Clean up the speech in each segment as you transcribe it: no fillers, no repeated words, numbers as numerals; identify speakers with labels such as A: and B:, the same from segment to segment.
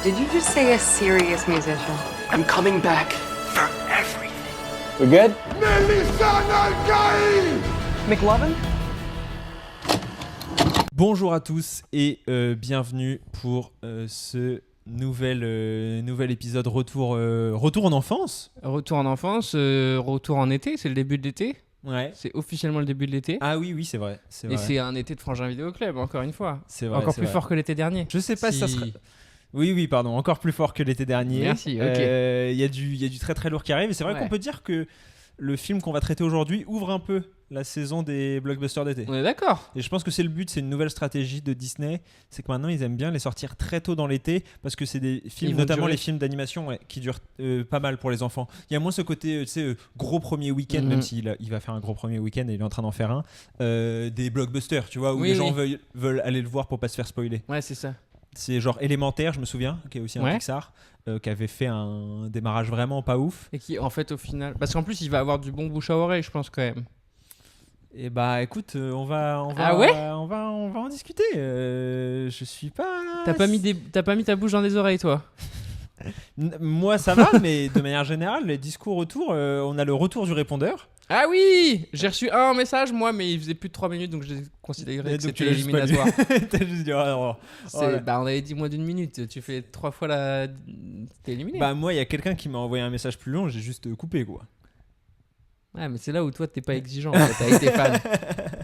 A: Did you just say a serious musician?
B: I'm coming back for everything.
C: We good?
B: McLovin?
D: Bonjour à tous et bienvenue pour ce nouvel épisode retour en enfance.
E: Retour en enfance, retour en été, c'est le début de l'été.
D: Ouais.
E: C'est officiellement le début de l'été.
D: Ah oui, c'est vrai.
E: Et c'est un été de Frangin Vidéo Club, encore une fois.
D: C'est vrai.
E: Encore
D: c'est
E: plus
D: vrai.
E: fort que l'été dernier.
D: Je sais pas si ça sera... Oui, pardon, encore plus fort que l'été dernier.
E: Merci, ok.
D: Il y a du très très lourd qui arrive et c'est vrai
E: Ouais.
D: qu'on peut dire que le film qu'on va traiter aujourd'hui ouvre un peu la saison des blockbusters d'été.
E: On est d'accord.
D: Et je pense que c'est le but, c'est une nouvelle stratégie de Disney, c'est que maintenant ils aiment bien les sortir très tôt dans l'été parce que c'est des films,
E: Ils vont
D: notamment
E: durer.
D: les films d'animation qui durent pas mal pour les enfants. Il y a moins ce côté gros premier week-end, même s'il il va faire un gros premier week-end et il est en train d'en faire un, des blockbusters, tu vois, où
E: Oui,
D: les gens
E: oui.
D: veulent aller le voir pour pas se faire spoiler.
E: Ouais, c'est ça.
D: C'est genre Élémentaire, je me souviens, qui est aussi un
E: Ouais.
D: Pixar, qui avait fait un démarrage vraiment pas ouf.
E: Et qui, en fait, au final. Parce qu'en plus, il va avoir du bon bouche à oreille, je pense, quand même.
D: Et bah écoute, on va en discuter. Je suis pas.
E: T'as pas mis ta bouche dans les oreilles, toi?
D: Moi ça va, mais de manière générale, les discours autour, on a le retour du répondeur.
E: Ah oui! J'ai reçu un message, moi, mais il faisait plus de 3 minutes, donc je considérais
D: Et
E: que
D: donc tu
E: c'était
D: l'as juste pas lu.
E: éliminatoire.
D: T'as juste dit, oh, non.
E: Bah, on avait dit moins d'une minute. Tu fais 3 fois la. T'es éliminé.
D: Bah moi, il y a quelqu'un qui m'a envoyé un message plus long, j'ai juste coupé quoi.
E: Ouais, mais c'est là où toi, t'es pas exigeant en fait, avec tes fans.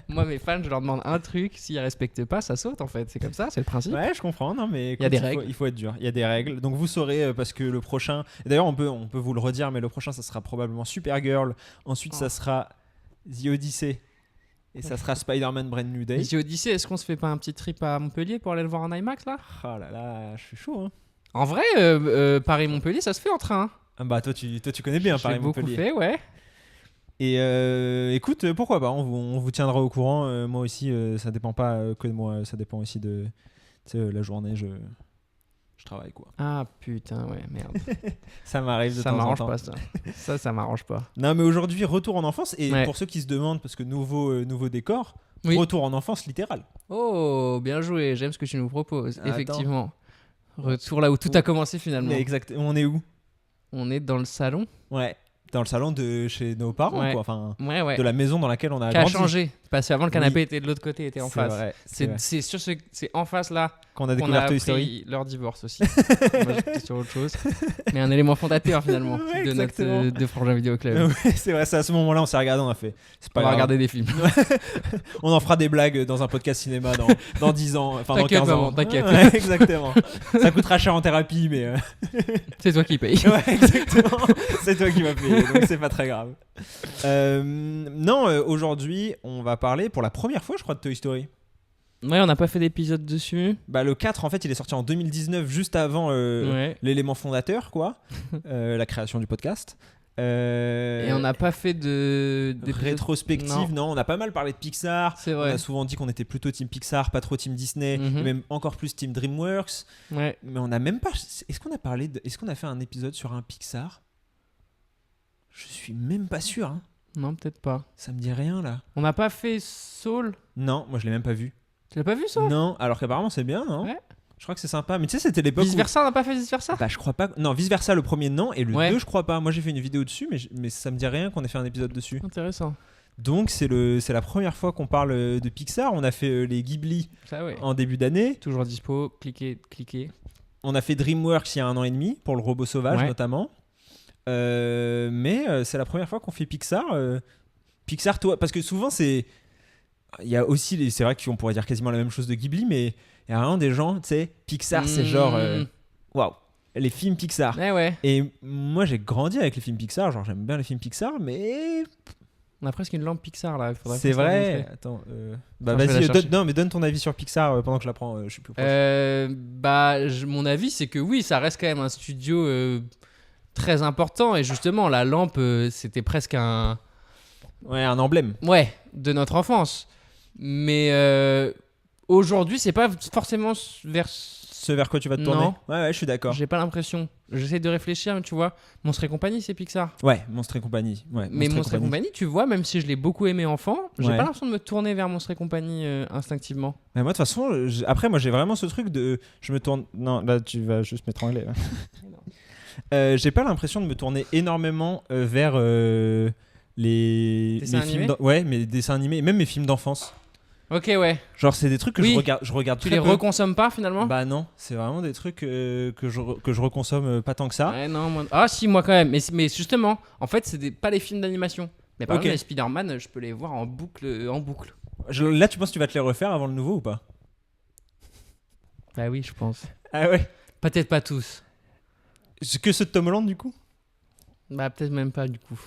E: Moi, mes fans, je leur demande un truc. S'ils respectent pas, ça saute en fait. C'est comme ça, c'est le principe.
D: Ouais, je comprends, non mais
E: Il y a des
D: écoute, il faut être dur. Il y a des règles. Donc vous saurez parce que le prochain, et d'ailleurs on peut vous le redire, mais le prochain ça sera probablement Supergirl. Ensuite ça sera The Odyssey. Et ça sera Spider-Man Brand New Day.
E: Ici Odyssey, est-ce qu'on se fait pas un petit trip à Montpellier pour aller le voir en IMAX là?
D: Oh là là, je suis chaud. Hein.
E: En vrai, Paris-Montpellier, ça se fait en train.
D: Ah bah toi tu connais bien
E: J'ai
D: Paris
E: beaucoup
D: Montpellier.
E: fait, ouais.
D: Et écoute, pourquoi pas, on vous tiendra au courant. Moi aussi, ça dépend pas que de moi, ça dépend aussi de la journée, je travaille quoi.
E: Ah putain, ouais, merde.
D: Ça m'arrive de
E: Ça
D: temps en
E: m'arrange
D: temps.
E: pas ça. Ça m'arrange pas.
D: Non mais aujourd'hui, retour en enfance. Et
E: Ouais.
D: pour ceux qui se demandent, parce que nouveau décor,
E: Oui.
D: retour en enfance littéral.
E: Oh, bien joué, j'aime ce que tu nous proposes.
D: Attends.
E: Effectivement. Retour là où tout a commencé finalement.
D: Mais exact, on est où?
E: On est dans le salon.
D: Ouais, dans le salon de chez nos parents,
E: Ouais.
D: quoi. Enfin,
E: Ouais.
D: de la maison dans laquelle on a
E: Qui a
D: grandi.
E: changé. Parce qu'avant, le canapé
D: Oui.
E: était de l'autre côté, était en
D: C'est
E: face.
D: vrai, c'est vrai.
E: C'est en face là
D: Quand on a
E: qu'on a
D: découvert Toy
E: appris
D: Story.
E: leur divorce aussi. Moi j'étais sur autre chose. Mais un élément fondateur finalement
D: Ouais,
E: de
D: exactement.
E: notre de Frangin Vidéo Club.
D: Ouais, c'est vrai, c'est à ce moment-là, on s'est regardé, on a fait. C'est
E: On
D: pas
E: va
D: grave.
E: regarder des films.
D: On en fera des blagues dans un podcast cinéma dans 10 ans, enfin dans
E: T'inquiète,
D: 15 ans.
E: maman, t'inquiète.
D: Ouais, exactement. Ça coûtera cher en thérapie, mais
E: C'est toi qui payes.
D: ouais, exactement. C'est toi qui vas payer, donc c'est pas très grave. Non, aujourd'hui, on va parler pour la première fois, je crois, de Toy Story.
E: Ouais, on n'a pas fait d'épisode dessus.
D: Bah, le 4, en fait, il est sorti en 2019, juste avant
E: Ouais.
D: l'élément fondateur, quoi. La création du podcast.
E: Et on n'a pas fait de
D: rétrospective, non, on a pas mal parlé de Pixar.
E: C'est
D: On
E: vrai.
D: a souvent dit qu'on était plutôt team Pixar, pas trop team Disney,
E: Mhm.
D: et même encore plus team DreamWorks.
E: Ouais.
D: Mais on a même pas. Est-ce qu'on a fait un épisode sur un Pixar? Je suis même pas sûr. Hein.
E: Non, peut-être pas.
D: Ça me dit rien là.
E: On n'a pas fait Soul.
D: Non, moi je l'ai même pas vu.
E: Tu l'as pas vu Soul?
D: Non, alors qu'apparemment c'est bien, non?
E: Ouais.
D: Je crois que c'est sympa. Mais tu sais, c'était l'époque.
E: Vice versa, on n'a pas fait Vice versa?
D: Bah, je crois pas. Non, vice versa, le premier, non. Et le
E: Ouais.
D: 2, je crois pas. Moi j'ai fait une vidéo dessus, mais ça me dit rien qu'on ait fait un épisode dessus.
E: Intéressant.
D: Donc c'est la première fois qu'on parle de Pixar. On a fait les Ghibli
E: Ça, ouais.
D: en début d'année.
E: Toujours dispo. Cliquez.
D: On a fait DreamWorks il y a 1 an et demi pour le robot sauvage
E: Ouais.
D: notamment. Mais c'est la première fois qu'on fait Pixar. Pixar, toi, parce que souvent c'est. Il y a aussi, c'est vrai qu'on pourrait dire quasiment la même chose de Ghibli, mais il y a vraiment des gens, tu sais, Pixar c'est genre. Waouh, les films Pixar.
E: Ouais.
D: Et moi j'ai grandi avec les films Pixar, genre j'aime bien les films Pixar, mais.
E: On a presque une lampe Pixar là. Il faudrait
D: C'est
E: qu'on se la
D: vrai.
E: montre.
D: Attends, bah
E: Enfin, je vais
D: vas-y,
E: la chercher.
D: non, mais donne ton avis sur Pixar pendant que je la prends, je suis plus proche.
E: Mon avis, c'est que oui, ça reste quand même un studio très important. Et justement, la lampe, c'était presque un.
D: Ouais, un emblème.
E: Ouais, de notre enfance. Mais aujourd'hui, c'est pas forcément vers
D: ce vers quoi tu vas te tourner.
E: Non.
D: Ouais, je suis d'accord.
E: J'ai pas l'impression. J'essaie de réfléchir, mais tu vois, Monstres et compagnie, c'est Pixar.
D: Ouais, Monstres et compagnie. Ouais,
E: Mais Monstres et compagnie, tu vois, même si je l'ai beaucoup aimé enfant, j'ai
D: Ouais.
E: pas l'impression de me tourner vers Monstres et compagnie instinctivement.
D: Mais moi, de toute façon, après, moi, j'ai vraiment ce truc de. Je me tourne. Non, là, tu vas juste m'étrangler. J'ai pas l'impression de me tourner énormément vers les
E: Dessins animés
D: Ouais, mes dessins animés, et même mes films d'enfance.
E: Ok, ouais.
D: Genre, c'est des trucs que
E: Oui.
D: je regarde
E: Tu
D: très
E: les
D: peu.
E: reconsommes pas finalement?
D: Bah non, c'est vraiment des trucs que je reconsomme pas tant que ça.
E: Ouais, non, moi... Ah, si, moi quand même. Mais justement, en fait, c'est pas les films d'animation. Mais par
D: Ok.
E: exemple, les Spider-Man, je peux les voir en boucle.
D: Là, tu penses que tu vas te les refaire avant le nouveau ou pas?
E: Bah oui, je pense.
D: Ah ouais.
E: Peut-être pas tous.
D: Que ceux de Tom Holland, du coup?
E: Bah peut-être même pas du coup.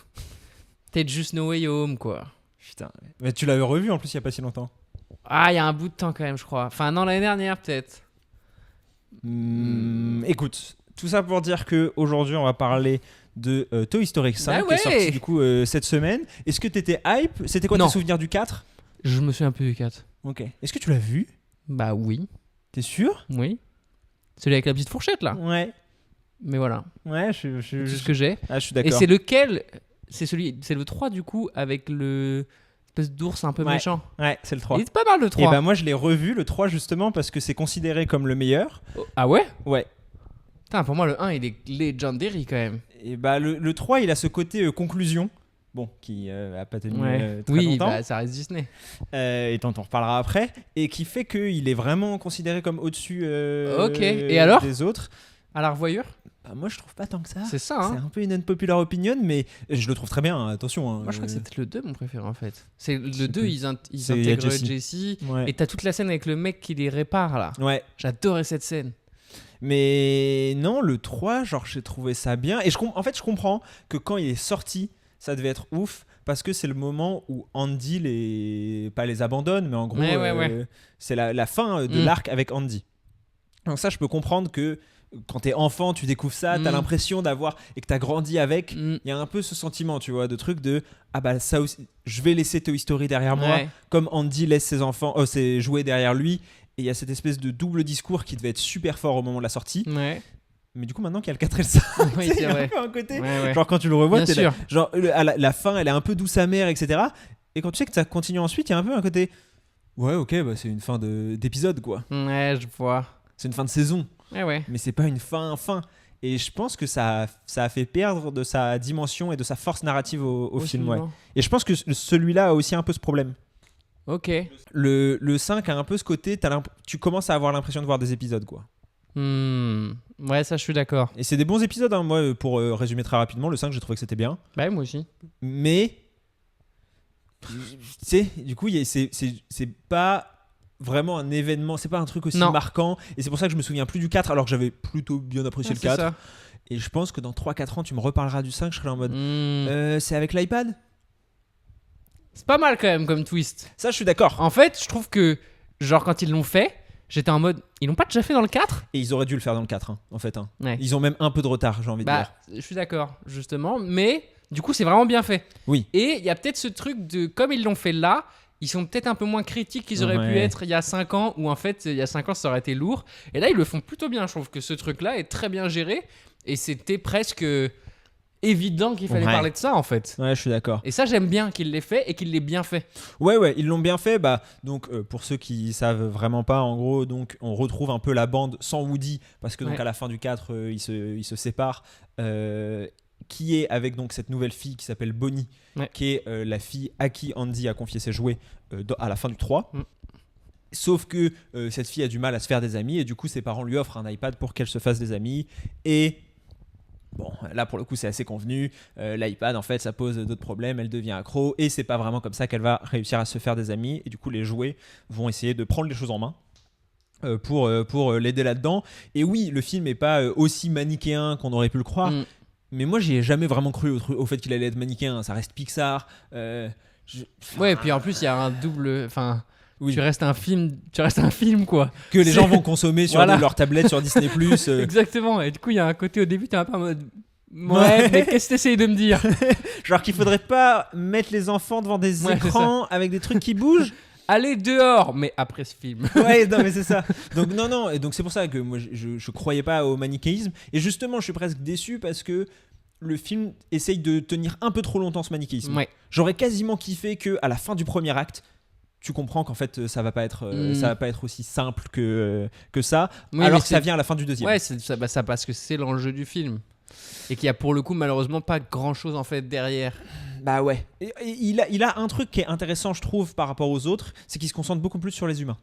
E: Peut-être juste No Way Home, quoi.
D: Putain. Mais tu l'avais revu en plus il y a pas si longtemps.
E: Ah, il y a un bout de temps quand même, je crois. Enfin, non, l'année dernière, peut-être.
D: Écoute, tout ça pour dire que aujourd'hui on va parler de Toy Story 5
E: Bah
D: qui est sorti
E: ouais.
D: du coup cette semaine. Est-ce que t'étais hype? C'était quoi
E: Non.
D: tes souvenirs du 4?
E: Je me suis un peu du 4.
D: Ok. Est-ce que tu l'as vu?
E: Bah oui.
D: T'es sûr?
E: Oui. Celui avec la petite fourchette, là.
D: Ouais.
E: Mais voilà.
D: Ouais,
E: C'est ce que j'ai.
D: Ah, je suis
E: Et
D: d'accord.
E: c'est lequel? C'est le 3 du coup, avec le espèce d'ours un peu
D: Ouais.
E: méchant.
D: Ouais, c'est le 3.
E: Il est pas mal le
D: Et
E: 3.
D: bah moi je l'ai revu le 3 justement parce que c'est considéré comme le meilleur.
E: Ah ouais?
D: Ouais.
E: Putain, pour moi le 1 il est legendary quand même.
D: Et bah le 3 il a ce côté conclusion. Bon, qui a pas tenu très
E: Oui,
D: longtemps.
E: bah ça reste Disney.
D: Et dont on reparlera après. Et qui fait qu'il est vraiment considéré comme au-dessus
E: Ok. Et alors
D: des autres.
E: À la revoyure?
D: Bah, moi je trouve pas tant que ça.
E: C'est ça,
D: C'est
E: hein.
D: un peu une unpopular opinion, mais je le trouve très bien, hein, attention. Hein.
E: Moi je crois que c'est peut-être le 2 mon préféré en fait. C'est le 2,
D: plus.
E: ils
D: C'est- il y a
E: intègrent
D: Jessie.
E: Jessie.
D: Ouais.
E: Et t'as toute la scène avec le mec qui les répare là.
D: Ouais.
E: J'adorais cette scène.
D: Mais non, le 3, genre j'ai trouvé ça bien. Et en fait, je comprends que quand il est sorti, ça devait être ouf. Parce que c'est le moment où Andy pas les abandonne, mais en gros,
E: Ouais.
D: c'est la fin de l'arc avec Andy. Donc ça, je peux comprendre que quand t'es enfant, tu découvres ça, t'as l'impression d'avoir et que t'as grandi avec. Il y a un peu ce sentiment, tu vois, de truc de ah bah ça aussi, je vais laisser Toy Story derrière moi,
E: Ouais.
D: comme Andy laisse ses jouets derrière lui. Et il y a cette espèce de double discours qui devait être super fort au moment de la sortie.
E: Ouais.
D: Mais du coup, maintenant qu'il y a le 4 et le 5,
E: Oui,
D: il y
E: c'est
D: a un
E: vrai.
D: peu un côté.
E: Ouais.
D: Genre quand tu le revois,
E: Bien
D: t'es là,
E: sûr.
D: genre à la fin, elle est un peu douce amère, etc. Et quand tu sais que ça continue ensuite, il y a un peu un côté. Ouais, ok, bah c'est une fin d'épisode quoi.
E: Ouais, je vois.
D: C'est une fin de saison,
E: Ouais.
D: mais c'est pas une fin. Et je pense que ça a fait perdre de sa dimension et de sa force narrative au film. Ouais. Et je pense que celui-là a aussi un peu ce problème.
E: Ok.
D: Le 5 a un peu ce côté, tu commences à avoir l'impression de voir des épisodes quoi.
E: Ouais, ça je suis d'accord.
D: Et c'est des bons épisodes, hein. Moi, pour résumer très rapidement, le 5, j'ai trouvé que c'était bien.
E: Bah moi aussi.
D: Mais, tu sais, du coup, c'est pas vraiment un événement, c'est pas un truc aussi
E: Non.
D: marquant. Et c'est pour ça que je me souviens plus du 4, alors que j'avais plutôt bien apprécié le
E: C'est
D: 4.
E: ça.
D: Et je pense que dans 3-4 ans, tu me reparleras du 5, je serai là en mode c'est avec l'iPad?
E: C'est pas mal quand même comme twist.
D: Ça, je suis d'accord.
E: En fait, je trouve que, genre, quand ils l'ont fait, j'étais en mode, ils l'ont pas déjà fait dans le 4?
D: Et ils auraient dû le faire dans le 4, hein, en fait. Hein.
E: Ouais.
D: Ils ont même un peu de retard, j'ai envie de dire.
E: Bah, je suis d'accord, justement. Mais, du coup, c'est vraiment bien fait.
D: Oui.
E: Et il y a peut-être ce truc de, comme ils l'ont fait là, ils sont peut-être un peu moins critiques qu'ils auraient pu
D: Ouais.
E: être il y a 5 ans, où en fait, il y a 5 ans, ça aurait été lourd. Et là, ils le font plutôt bien. Je trouve que ce truc-là est très bien géré. Et c'était presque évident qu'il fallait
D: Ouais.
E: parler de ça, en fait.
D: Ouais, je suis d'accord.
E: Et ça, j'aime bien qu'il l'ait fait et qu'il l'ait bien fait.
D: Ouais, ils l'ont bien fait. Bah, donc, pour ceux qui savent vraiment pas, en gros, donc, on retrouve un peu la bande sans Woody, parce que donc
E: Ouais.
D: à la fin du 4, ils se séparent. Qui est avec donc cette nouvelle fille qui s'appelle Bonnie,
E: Ouais.
D: qui est la fille à qui Andy a confié ses jouets à la fin du 3. Sauf que cette fille a du mal à se faire des amis, et du coup, ses parents lui offrent un iPad pour qu'elle se fasse des amis. Et bon, là pour le coup c'est assez convenu, l'iPad en fait ça pose d'autres problèmes, elle devient accro et c'est pas vraiment comme ça qu'elle va réussir à se faire des amis, et du coup les jouets vont essayer de prendre les choses en main pour l'aider là-dedans. Et oui, le film est pas aussi manichéen qu'on aurait pu le croire, mais moi j'y ai jamais vraiment cru au fait qu'il allait être manichéen. Ça reste Pixar.
E: Ouais, et puis en plus, il y a un double. Enfin,
D: Oui.
E: tu restes un film, quoi.
D: Que les gens vont consommer sur
E: Voilà.
D: leur tablette sur Disney+.
E: Exactement. Et du coup, il y a un côté au début, t'es un peu en mode. Ouais, mais qu'est-ce que t'essayes de me dire?
D: Genre qu'il faudrait pas mettre les enfants devant des
E: Ouais, c'est
D: écrans avec des trucs qui bougent.
E: allez dehors, mais après ce film.
D: Ouais, non, mais c'est ça. Donc, non, et donc c'est pour ça que moi, je croyais pas au manichéisme. Et justement, je suis presque déçu parce que le film essaye de tenir un peu trop longtemps ce manichéisme.
E: Ouais.
D: J'aurais quasiment kiffé que à la fin du premier acte, tu comprends qu'en fait, ça va pas être aussi simple que ça,
E: Oui,
D: alors
E: mais
D: que ça vient à la fin du deuxième.
E: Ouais, c'est ça parce que c'est l'enjeu du film. Et qu'il y a pour le coup, malheureusement, pas grand-chose en fait derrière.
D: Bah ouais. Et il a un truc qui est intéressant, je trouve, par rapport aux autres, c'est qu'il se concentre beaucoup plus sur les humains.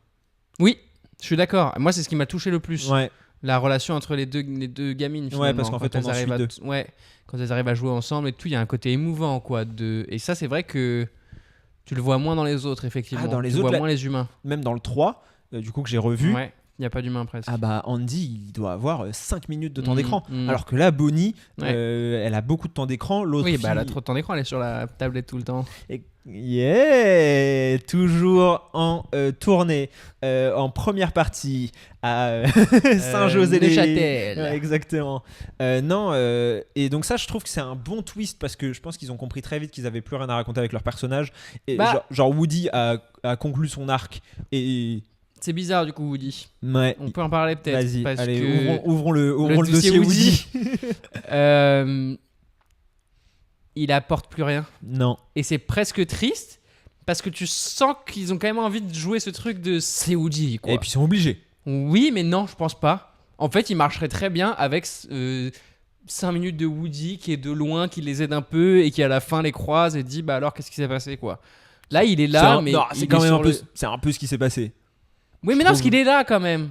E: Oui, je suis d'accord. Moi, c'est ce qui m'a touché le plus.
D: Ouais.
E: La relation entre les deux gamines. Finalement,
D: Ouais, parce qu'en fait, on en suit deux.
E: Ouais, quand elles arrivent à jouer ensemble et tout, il y a un côté émouvant, quoi. Et ça, c'est vrai que tu le vois moins dans les autres, effectivement.
D: Ah, dans les
E: tu
D: autres,
E: vois moins les humains.
D: Même dans le 3, du coup, que j'ai revu.
E: Ouais, il n'y a pas d'humains presque.
D: Ah bah Andy, il doit avoir 5 minutes de temps
E: Mm,
D: d'écran.
E: mm.
D: Alors que là, Bonnie,
E: Ouais.
D: elle a beaucoup de temps d'écran. L'autre
E: Oui,
D: fille...
E: bah elle a trop de temps d'écran, elle est sur la tablette tout le temps.
D: Yeah, toujours en tournée, en première partie à Saint-José
E: Neuchâtel.
D: Ouais, exactement. Non, et donc ça, je trouve que c'est un bon twist parce que je pense qu'ils ont compris très vite qu'ils avaient plus rien à raconter avec leur personnage. Et
E: Bah-
D: genre Woody a conclu son arc et
E: C'est bizarre du coup, Woody.
D: ouais.
E: On peut en parler peut-être.
D: Vas-y,
E: parce
D: allez,
E: que
D: ouvrons le dossier Woody.
E: Il apporte plus rien.
D: Non.
E: Et c'est presque triste parce que tu sens qu'ils ont quand même envie de jouer ce truc de c'est Woody, quoi.
D: Et puis ils sont obligés.
E: Oui, mais non, je pense pas. En fait, il marcherait très bien avec 5 minutes de Woody qui est de loin, qui les aide un peu et qui à la fin les croise et dit bah alors qu'est-ce qui s'est passé, quoi. Là, il est là, mais
D: non,
E: il
D: c'est
E: est
D: quand même
E: sur
D: un peu,
E: le-
D: c'est un peu ce qui s'est passé.
E: Oui, mais non, parce qu'il est là quand même.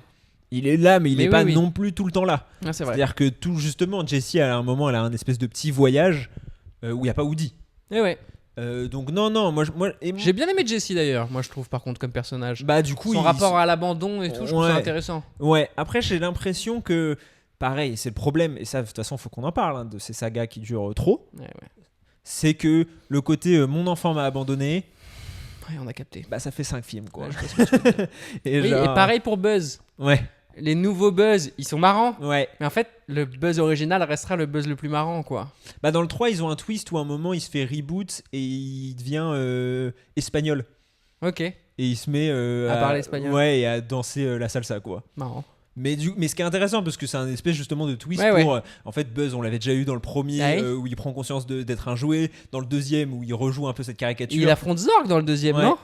D: Il est là, mais il
E: Mais
D: est
E: oui,
D: pas
E: oui.
D: non plus tout le temps là.
E: Ah, c'est vrai.
D: C'est-à-dire que tout justement, Jessie, à un moment, elle a un espèce de petit voyage où il y a pas Woody.
E: Eh ouais.
D: Donc non, moi,
E: J'ai bien aimé Jessie d'ailleurs, moi je trouve par contre comme personnage.
D: bah du coup,
E: Son rapport à l'abandon et tout, je trouve ça
D: Ouais.
E: intéressant.
D: Ouais. Après, j'ai l'impression que, pareil, c'est le problème, et ça, de toute façon, faut qu'on en parle de ces sagas qui durent trop.
E: Ouais.
D: C'est que le côté mon enfant m'a abandonné,
E: Ouais, on a capté.
D: bah ça fait 5 films quoi.
E: Ouais, je vois ce que tu veux dire.
D: et,
E: Oui,
D: genre-
E: et pareil pour Buzz.
D: Ouais.
E: Les nouveaux Buzz, ils sont marrants.
D: Ouais.
E: Mais en fait, le Buzz original restera le Buzz le plus marrant, quoi.
D: Bah dans le 3, ils ont un twist où à un moment, il se fait reboot et il devient espagnol.
E: Ok,
D: Et il se met
E: À parler espagnol.
D: Ouais, et à danser la salsa quoi.
E: marrant.
D: Mais ce qui est intéressant parce que c'est un espèce justement de twist
E: Ouais,
D: pour en fait Buzz, on l'avait déjà eu dans le premier
E: Ah oui.
D: où il prend conscience d'être un jouet, dans le deuxième où il rejoue un peu cette caricature.
E: Il affronte Zorg dans le deuxième,
D: Ouais.
E: non?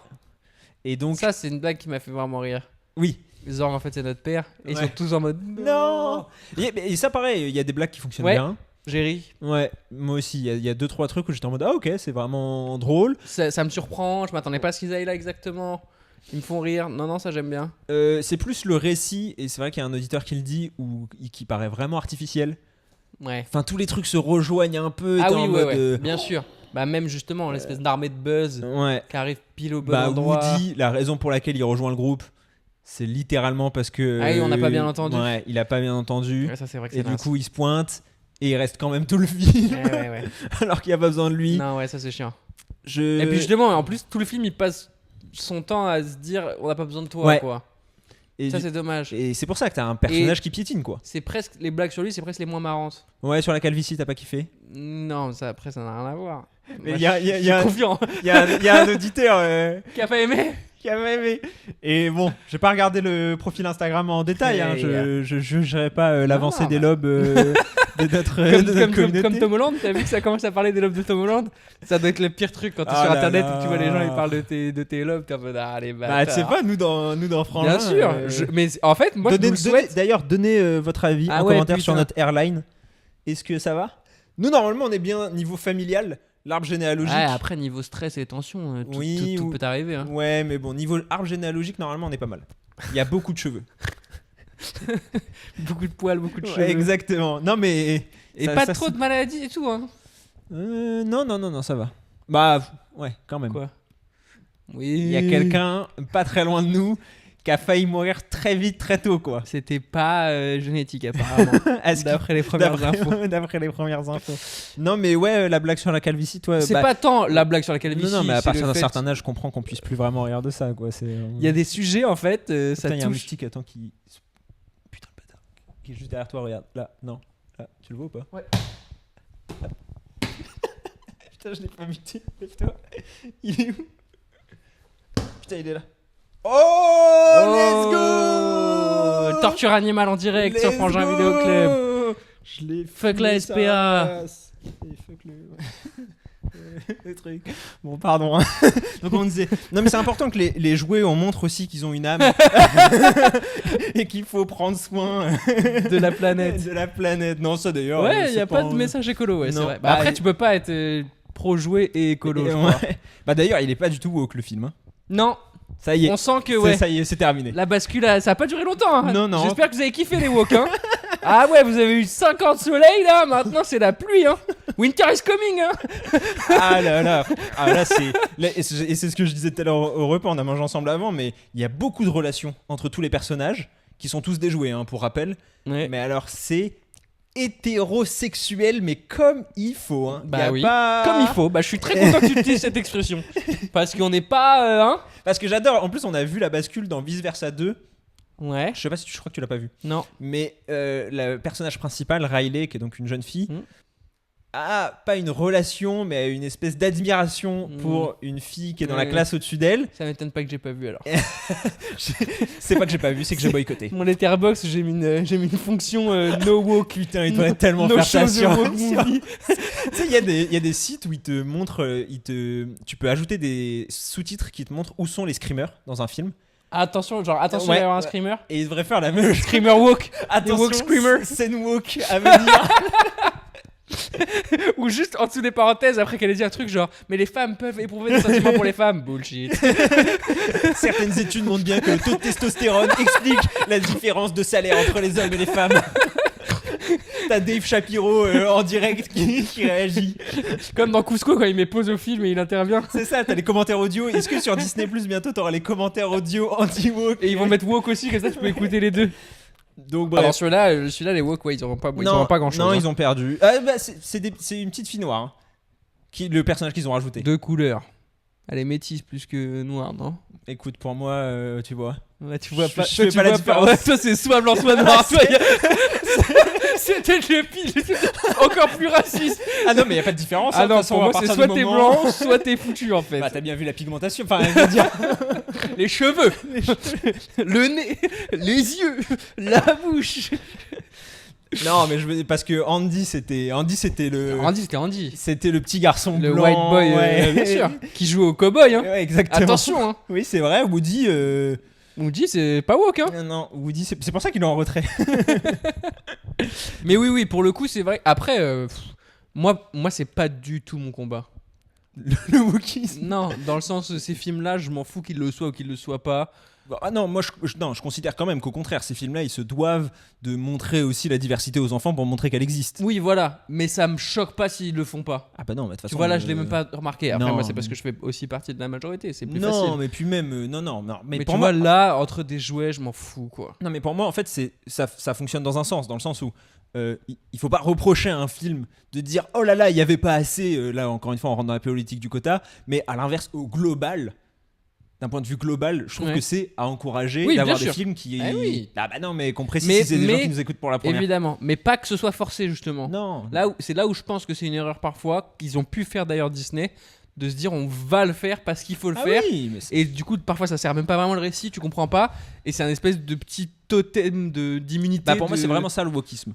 D: Et donc
E: Ça, c'est une blague qui m'a fait vraiment rire.
D: oui.
E: Zorg, en fait, c'est notre père. Et ils
D: Ouais.
E: sont tous en mode
D: Non. Et ça pareil, il y a des blagues qui fonctionnent
E: Ouais.
D: bien.
E: J'ai ri.
D: Ouais, moi aussi, il y a 2-3 trucs où j'étais en mode ah OK, c'est vraiment drôle.
E: Ça me surprend, je m'attendais pas à ce qu'ils aillent là exactement. Ils me font rire. Non, ça j'aime bien.
D: C'est plus le récit et c'est vrai qu'il y a un auditeur qui le dit ou qui paraît vraiment artificiel.
E: Ouais.
D: Enfin, tous les trucs se rejoignent un peu.
E: Ah
D: t'es
E: oui,
D: en
E: ouais,
D: mode,
E: ouais. Bien sûr. Bah, même justement, l'espèce d'armée de Buzz
D: ouais.
E: qui arrive pile au bon
D: Bah,
E: endroit.
D: Woody, la raison pour laquelle il rejoint le groupe, c'est littéralement parce que.
E: Ah oui, on n'a pas bien entendu.
D: Ouais, il a pas bien entendu.
E: Ouais, ça, c'est vrai que
D: Et
E: c'est
D: du
E: naze.
D: coup, il se pointe et il reste quand même tout le film
E: Ouais.
D: alors qu'il n'y a pas besoin de lui.
E: Non, ouais, ça c'est chiant.
D: Je...
E: Et puis justement, en plus, tout le film il passe son temps à se dire on n'a pas besoin de toi,
D: Ouais.
E: quoi.
D: et,
E: Ça c'est dommage.
D: et c'est pour ça que t'as un personnage qui piétine, quoi.
E: C'est presque les blagues sur lui, c'est presque les moins marrantes.
D: Ouais, sur la calvitie, t'as pas kiffé.
E: Non, ça après ça n'a rien à voir.
D: Mais
E: Moi,
D: il y a,
E: je
D: y a-
E: suis
D: y a un-
E: confiant.
D: y a un auditeur
E: Qui a pas aimé?
D: qui a même aimé. Et bon, j'ai pas regardé le profil Instagram en détail. Hein. Je jugerai pas l'avancée
E: Non,
D: des
E: bah.
D: lobes de notre communauté.
E: Comme Tom Holland, t'as vu que ça commence à parler des lobes de Tom Holland? Ça doit être le pire truc quand t'es
D: Ah
E: sur
D: là
E: internet
D: là.
E: et que tu vois les gens ils parlent de tes lobes, t'es en mode ah les
D: Bah,
E: bâtards.
D: tu sais pas, nous dans Frangin.
E: Bien sûr, mais en fait, moi je nous le souhaite.
D: D'ailleurs, donnez votre avis
E: Ah
D: en
E: ouais,
D: commentaire sur
E: putain.
D: notre airline. Est-ce que ça va? Nous, normalement, on est bien niveau familial, l'arbre généalogique.
E: Ouais, après niveau stress et tension, tout,
D: Oui,
E: tout
D: ou-
E: peut arriver. Hein.
D: Ouais, mais bon, niveau arbre généalogique, normalement, on est pas mal. Il y a beaucoup de cheveux.
E: Beaucoup de poils, beaucoup de
D: Ouais,
E: cheveux.
D: exactement. Non, mais.
E: Et
D: ça-
E: pas
D: ça,
E: trop de maladies et tout, hein.
D: Non, ça va. Bah, ouais, quand même.
E: Quoi? Oui.
D: Il y a quelqu'un pas très loin de nous qui a failli mourir très vite, très tôt, quoi.
E: C'était pas génétique apparemment.
D: Est-ce que-
E: D'après les premières
D: D'après-
E: infos.
D: D'après les premières infos. Non, mais ouais, la blague sur la calvitie, toi.
E: C'est
D: bah,
E: pas tant la blague sur la calvitie.
D: Non, mais à
E: c'est
D: partir
E: le
D: d'un
E: fait-
D: certain âge, je comprends qu'on puisse plus vraiment rire de ça, quoi.
E: Il y a des sujets en fait, ça
D: Putain, il y a un
E: touche.
D: moustique, attends, qui. Putain, le bâtard. Qui est juste derrière toi, regarde. Là, non. Là, tu le vois ou pas?
E: Ouais.
D: Là. Putain, je l'ai pas muté. Lève-toi. Il est où? Putain, il est là. Oh, let's go.
E: Torture animale en direct sur Frangin Vidéo Club.
D: Je l'ai
E: Fuck la
D: fumé sa
E: SPA.
D: race. Et fuck le truc. Bon, pardon. Donc on disait. Non, mais c'est important que les jouets, on montre aussi qu'ils ont une âme et qu'il faut prendre soin
E: De la planète.
D: de la planète. Non, ça d'ailleurs.
E: Ouais,
D: c'est
E: y a pas de
D: en-
E: message écolo, ouais, c'est
D: Non.
E: vrai.
D: Bah,
E: Après, tu peux pas être pro-jouet et écolo,
D: Et
E: je crois.
D: ouais. Bah d'ailleurs, il est pas du tout woke le film. Hein.
E: Non,
D: Ça y est.
E: on sent que, ouais,
D: Ça y est, c'est terminé.
E: la bascule, ça a pas duré longtemps. Hein.
D: Non, non.
E: J'espère que vous avez kiffé les walks, hein. Ah ouais, vous avez eu 50 soleils, là, maintenant c'est la pluie, hein. Winter is coming, hein.
D: Ah là, c'est. Là, et c'est ce que je disais tout à l'heure au repas, on a mangé ensemble avant, mais il y a beaucoup de relations entre tous les personnages qui sont tous déjoués, hein, pour rappel.
E: Ouais.
D: Mais alors, c'est hétérosexuel, mais comme il faut. Hein.
E: Bah
D: Y a
E: oui.
D: pas-
E: Comme il faut. Bah, je suis très content que tu utilises cette expression. Parce qu'on n'est pas, hein.
D: Parce que j'adore. En plus, on a vu la bascule dans Vice Versa 2.
E: Ouais.
D: Je sais pas si je crois que tu l'as pas vu.
E: Non.
D: Mais le personnage principal, Riley, qui est donc une jeune fille,
E: Mm.
D: a pas une relation, mais a une espèce d'admiration pour une fille qui est dans la
E: Ouais.
D: classe au-dessus d'elle.
E: Ça m'étonne pas que j'ai pas vu alors.
D: C'est pas que j'ai pas vu, c'est que j'ai boycotté.
E: Mon letterbox, j'ai mis une fonction no woke.
D: Putain, il devrait tellement
E: No
D: faire ça
E: show
D: sur
E: the woke movie.
D: Tu sais, il y a des sites où ils te montrent, tu peux ajouter des sous-titres qui te montrent où sont les screamers dans un film.
E: Attention, genre, attention,
D: Ouais,
E: il va y avoir un
D: ouais.
E: screamer.
D: Et ils devraient faire la même chose.
E: Screamer woke.
D: Attention,
E: woke screamers.
D: scène woke à venir.
E: Ou juste en dessous des parenthèses, après qu'elle ait dit un truc genre, mais les femmes peuvent éprouver des sentiments pour les femmes. Bullshit.
D: Certaines études montrent bien que le taux de testostérone explique la différence de salaire entre les hommes et les femmes. T'as Dave Shapiro en direct qui réagit.
E: Comme dans Cusco quand il met pause au film et il intervient.
D: C'est ça, t'as les commentaires audio. Est-ce que sur Disney Plus bientôt t'auras les commentaires audio anti-woke?
E: Et ils vont mettre woke aussi, comme ça tu peux écouter les deux.
D: Donc bref.
E: Alors celui-là, les woke, ouais, ils auront pas grand chose.
D: Non, ils ont perdu. Ah, bah, c'est une petite fille noire. Hein, le personnage qu'ils ont rajouté.
E: Deux couleurs. Elle est métisse plus que noire, non?
D: Écoute, pour moi, tu vois.
E: Ouais, tu vois
D: Je
E: pas.
D: fais
E: toi,
D: pas
E: tu
D: la
E: vois
D: différence.
E: Ouais, toi, c'est soit blanc, soit noir. Toi, c'était le pire. Encore plus raciste.
D: Ah non, mais y a pas de différence.
E: Ah
D: hein, de
E: non,
D: toute façon,
E: pour
D: à
E: moi, c'est
D: partir
E: soit
D: du
E: t'es
D: moment-
E: blanc, soit t'es foutu en fait.
D: Bah, t'as bien vu la pigmentation. Enfin, je veux dire.
E: Les cheveux, le nez, les yeux, la bouche.
D: Non, mais parce que Andy, c'était le.
E: Andy, c'était Andy.
D: C'était le petit garçon
E: Le
D: blanc,
E: white boy,
D: ouais.
E: bien sûr. Qui joue au cowboy, hein.
D: Ouais, exactement.
E: Attention, hein.
D: Oui, c'est vrai. Woody.
E: Woody, c'est pas woke, hein.
D: Non, Woody, c'est pour ça qu'il est en retrait.
E: Mais oui, pour le coup, c'est vrai. Après, moi, c'est pas du tout mon combat.
D: Le wokisme.
E: Non, dans le sens, ces films-là, je m'en fous qu'ils le soient ou qu'ils le soient pas.
D: Ah non, moi je considère quand même qu'au contraire, ces films-là, ils se doivent de montrer aussi la diversité aux enfants pour montrer qu'elle existe.
E: Oui, voilà. Mais ça me choque pas s'ils le font pas.
D: Ah bah non, mais de toute façon.
E: Tu vois, là, je l'ai même pas remarqué. Après,
D: non,
E: moi, c'est parce
D: mais-
E: que je fais aussi partie de la majorité. C'est plus
D: Non,
E: facile.
D: mais puis même, non. Mais
E: Mais
D: pour
E: tu
D: moi,
E: vois, là, entre des jouets, je m'en fous, quoi.
D: non, mais pour moi, en fait, ça fonctionne dans un sens, dans le sens où il faut pas reprocher à un film de dire oh là là, il y avait pas assez. Là, encore une fois, on rentre dans la politique du quota, mais à l'inverse, au global. D'un point de vue global, je trouve
E: Ouais.
D: que c'est à encourager
E: Oui,
D: d'avoir
E: bien
D: des
E: sûr.
D: films qui.
E: Ah oui.
D: Ah bah non, mais qu'on précise
E: Mais-
D: si c'est des gens
E: mais-
D: qui nous écoutent pour la première.
E: Évidemment. Mais pas que ce soit forcé, justement.
D: Non.
E: C'est là où je pense que c'est une erreur parfois, qu'ils ont pu faire d'ailleurs Disney, de se dire on va le faire parce qu'il faut le
D: Ah
E: faire.
D: oui, mais
E: Et du coup, parfois, ça sert même pas vraiment le récit, tu comprends pas. Et c'est un espèce de petit totem d'immunité.
D: bah pour moi, c'est vraiment ça le wokisme.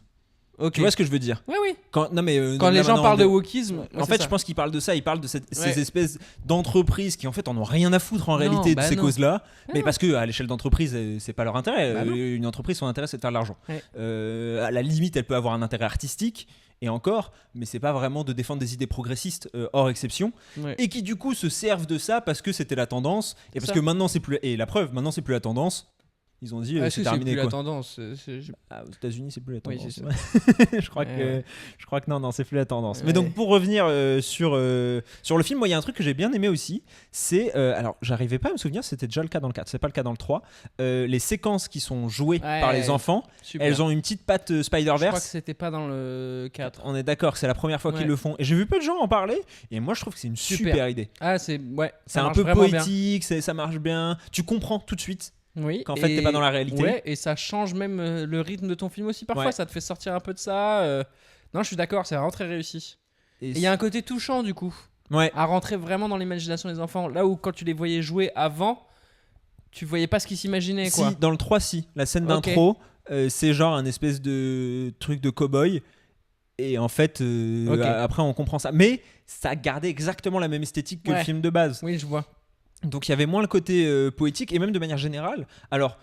E: Ok.
D: Tu vois ce que je veux dire?
E: Ouais, oui.
D: Quand, non, mais,
E: Quand les
D: là,
E: gens
D: maintenant,
E: parlent de wokisme.
D: En fait, je pense qu'ils parlent de ça, ils parlent de ces
E: Ouais.
D: espèces d'entreprises qui en fait en ont rien à foutre en
E: Non,
D: réalité
E: bah
D: de ces
E: non.
D: causes-là, mais
E: non.
D: parce que à l'échelle d'entreprise, c'est pas leur intérêt.
E: Bah non.
D: Une entreprise, son intérêt, c'est de faire de l'argent.
E: Ouais.
D: À la limite, elle peut avoir un intérêt artistique. Et encore, mais c'est pas vraiment de défendre des idées progressistes hors exception,
E: Ouais.
D: et qui du coup se servent de ça parce que c'était la tendance, et parce
E: Ça.
D: que maintenant c'est plus, et la preuve, maintenant c'est plus la tendance. Ils ont dit
E: Ah,
D: c'est
E: si,
D: terminé
E: plus
D: quoi.
E: la tendance.
D: Ah, aux États-Unis, c'est plus la
E: Oui,
D: tendance.
E: c'est
D: je crois
E: Ouais.
D: je crois que non, c'est plus la tendance.
E: Ouais.
D: Mais donc pour revenir sur le film, moi il y a un truc que j'ai bien aimé aussi, c'est alors j'arrivais pas à me souvenir, c'était déjà le cas dans le 4, c'est pas le cas dans le 3. Les séquences qui sont jouées
E: Ouais.
D: par les enfants,
E: Super.
D: elles ont une petite patte
E: Je crois que
D: Spider-Verse.
E: c'était pas dans le 4.
D: On est d'accord, c'est la première fois qu'ils
E: Ouais.
D: le font. Et j'ai vu peu de gens en parler, et moi je trouve que c'est une
E: Super.
D: super idée.
E: Ah, c'est. Ouais.
D: C'est
E: ça
D: un
E: marche
D: peu
E: vraiment bien.
D: poétique, ça marche bien. Tu comprends tout de suite
E: Oui.
D: qu'en fait t'es pas dans la réalité.
E: Ouais, et ça change même le rythme de ton film aussi. Parfois,
D: Ouais.
E: ça te fait sortir un peu de ça. Non, je suis d'accord, c'est vraiment très réussi.
D: Et
E: Et il y a un côté touchant du coup,
D: Ouais.
E: à rentrer vraiment dans l'imagination des enfants. Là où quand tu les voyais jouer avant, tu voyais pas ce qu'ils s'imaginaient, quoi.
D: Si, dans le 3, si. La scène
E: Ok.
D: d'intro, c'est genre un espèce de truc de cow-boy. Et en fait,
E: Ok.
D: après, on comprend ça. Mais ça gardait exactement la même esthétique que le
E: Ouais.
D: film de base.
E: Oui, je vois.
D: Donc il y avait moins le côté poétique. Et même de manière générale, alors,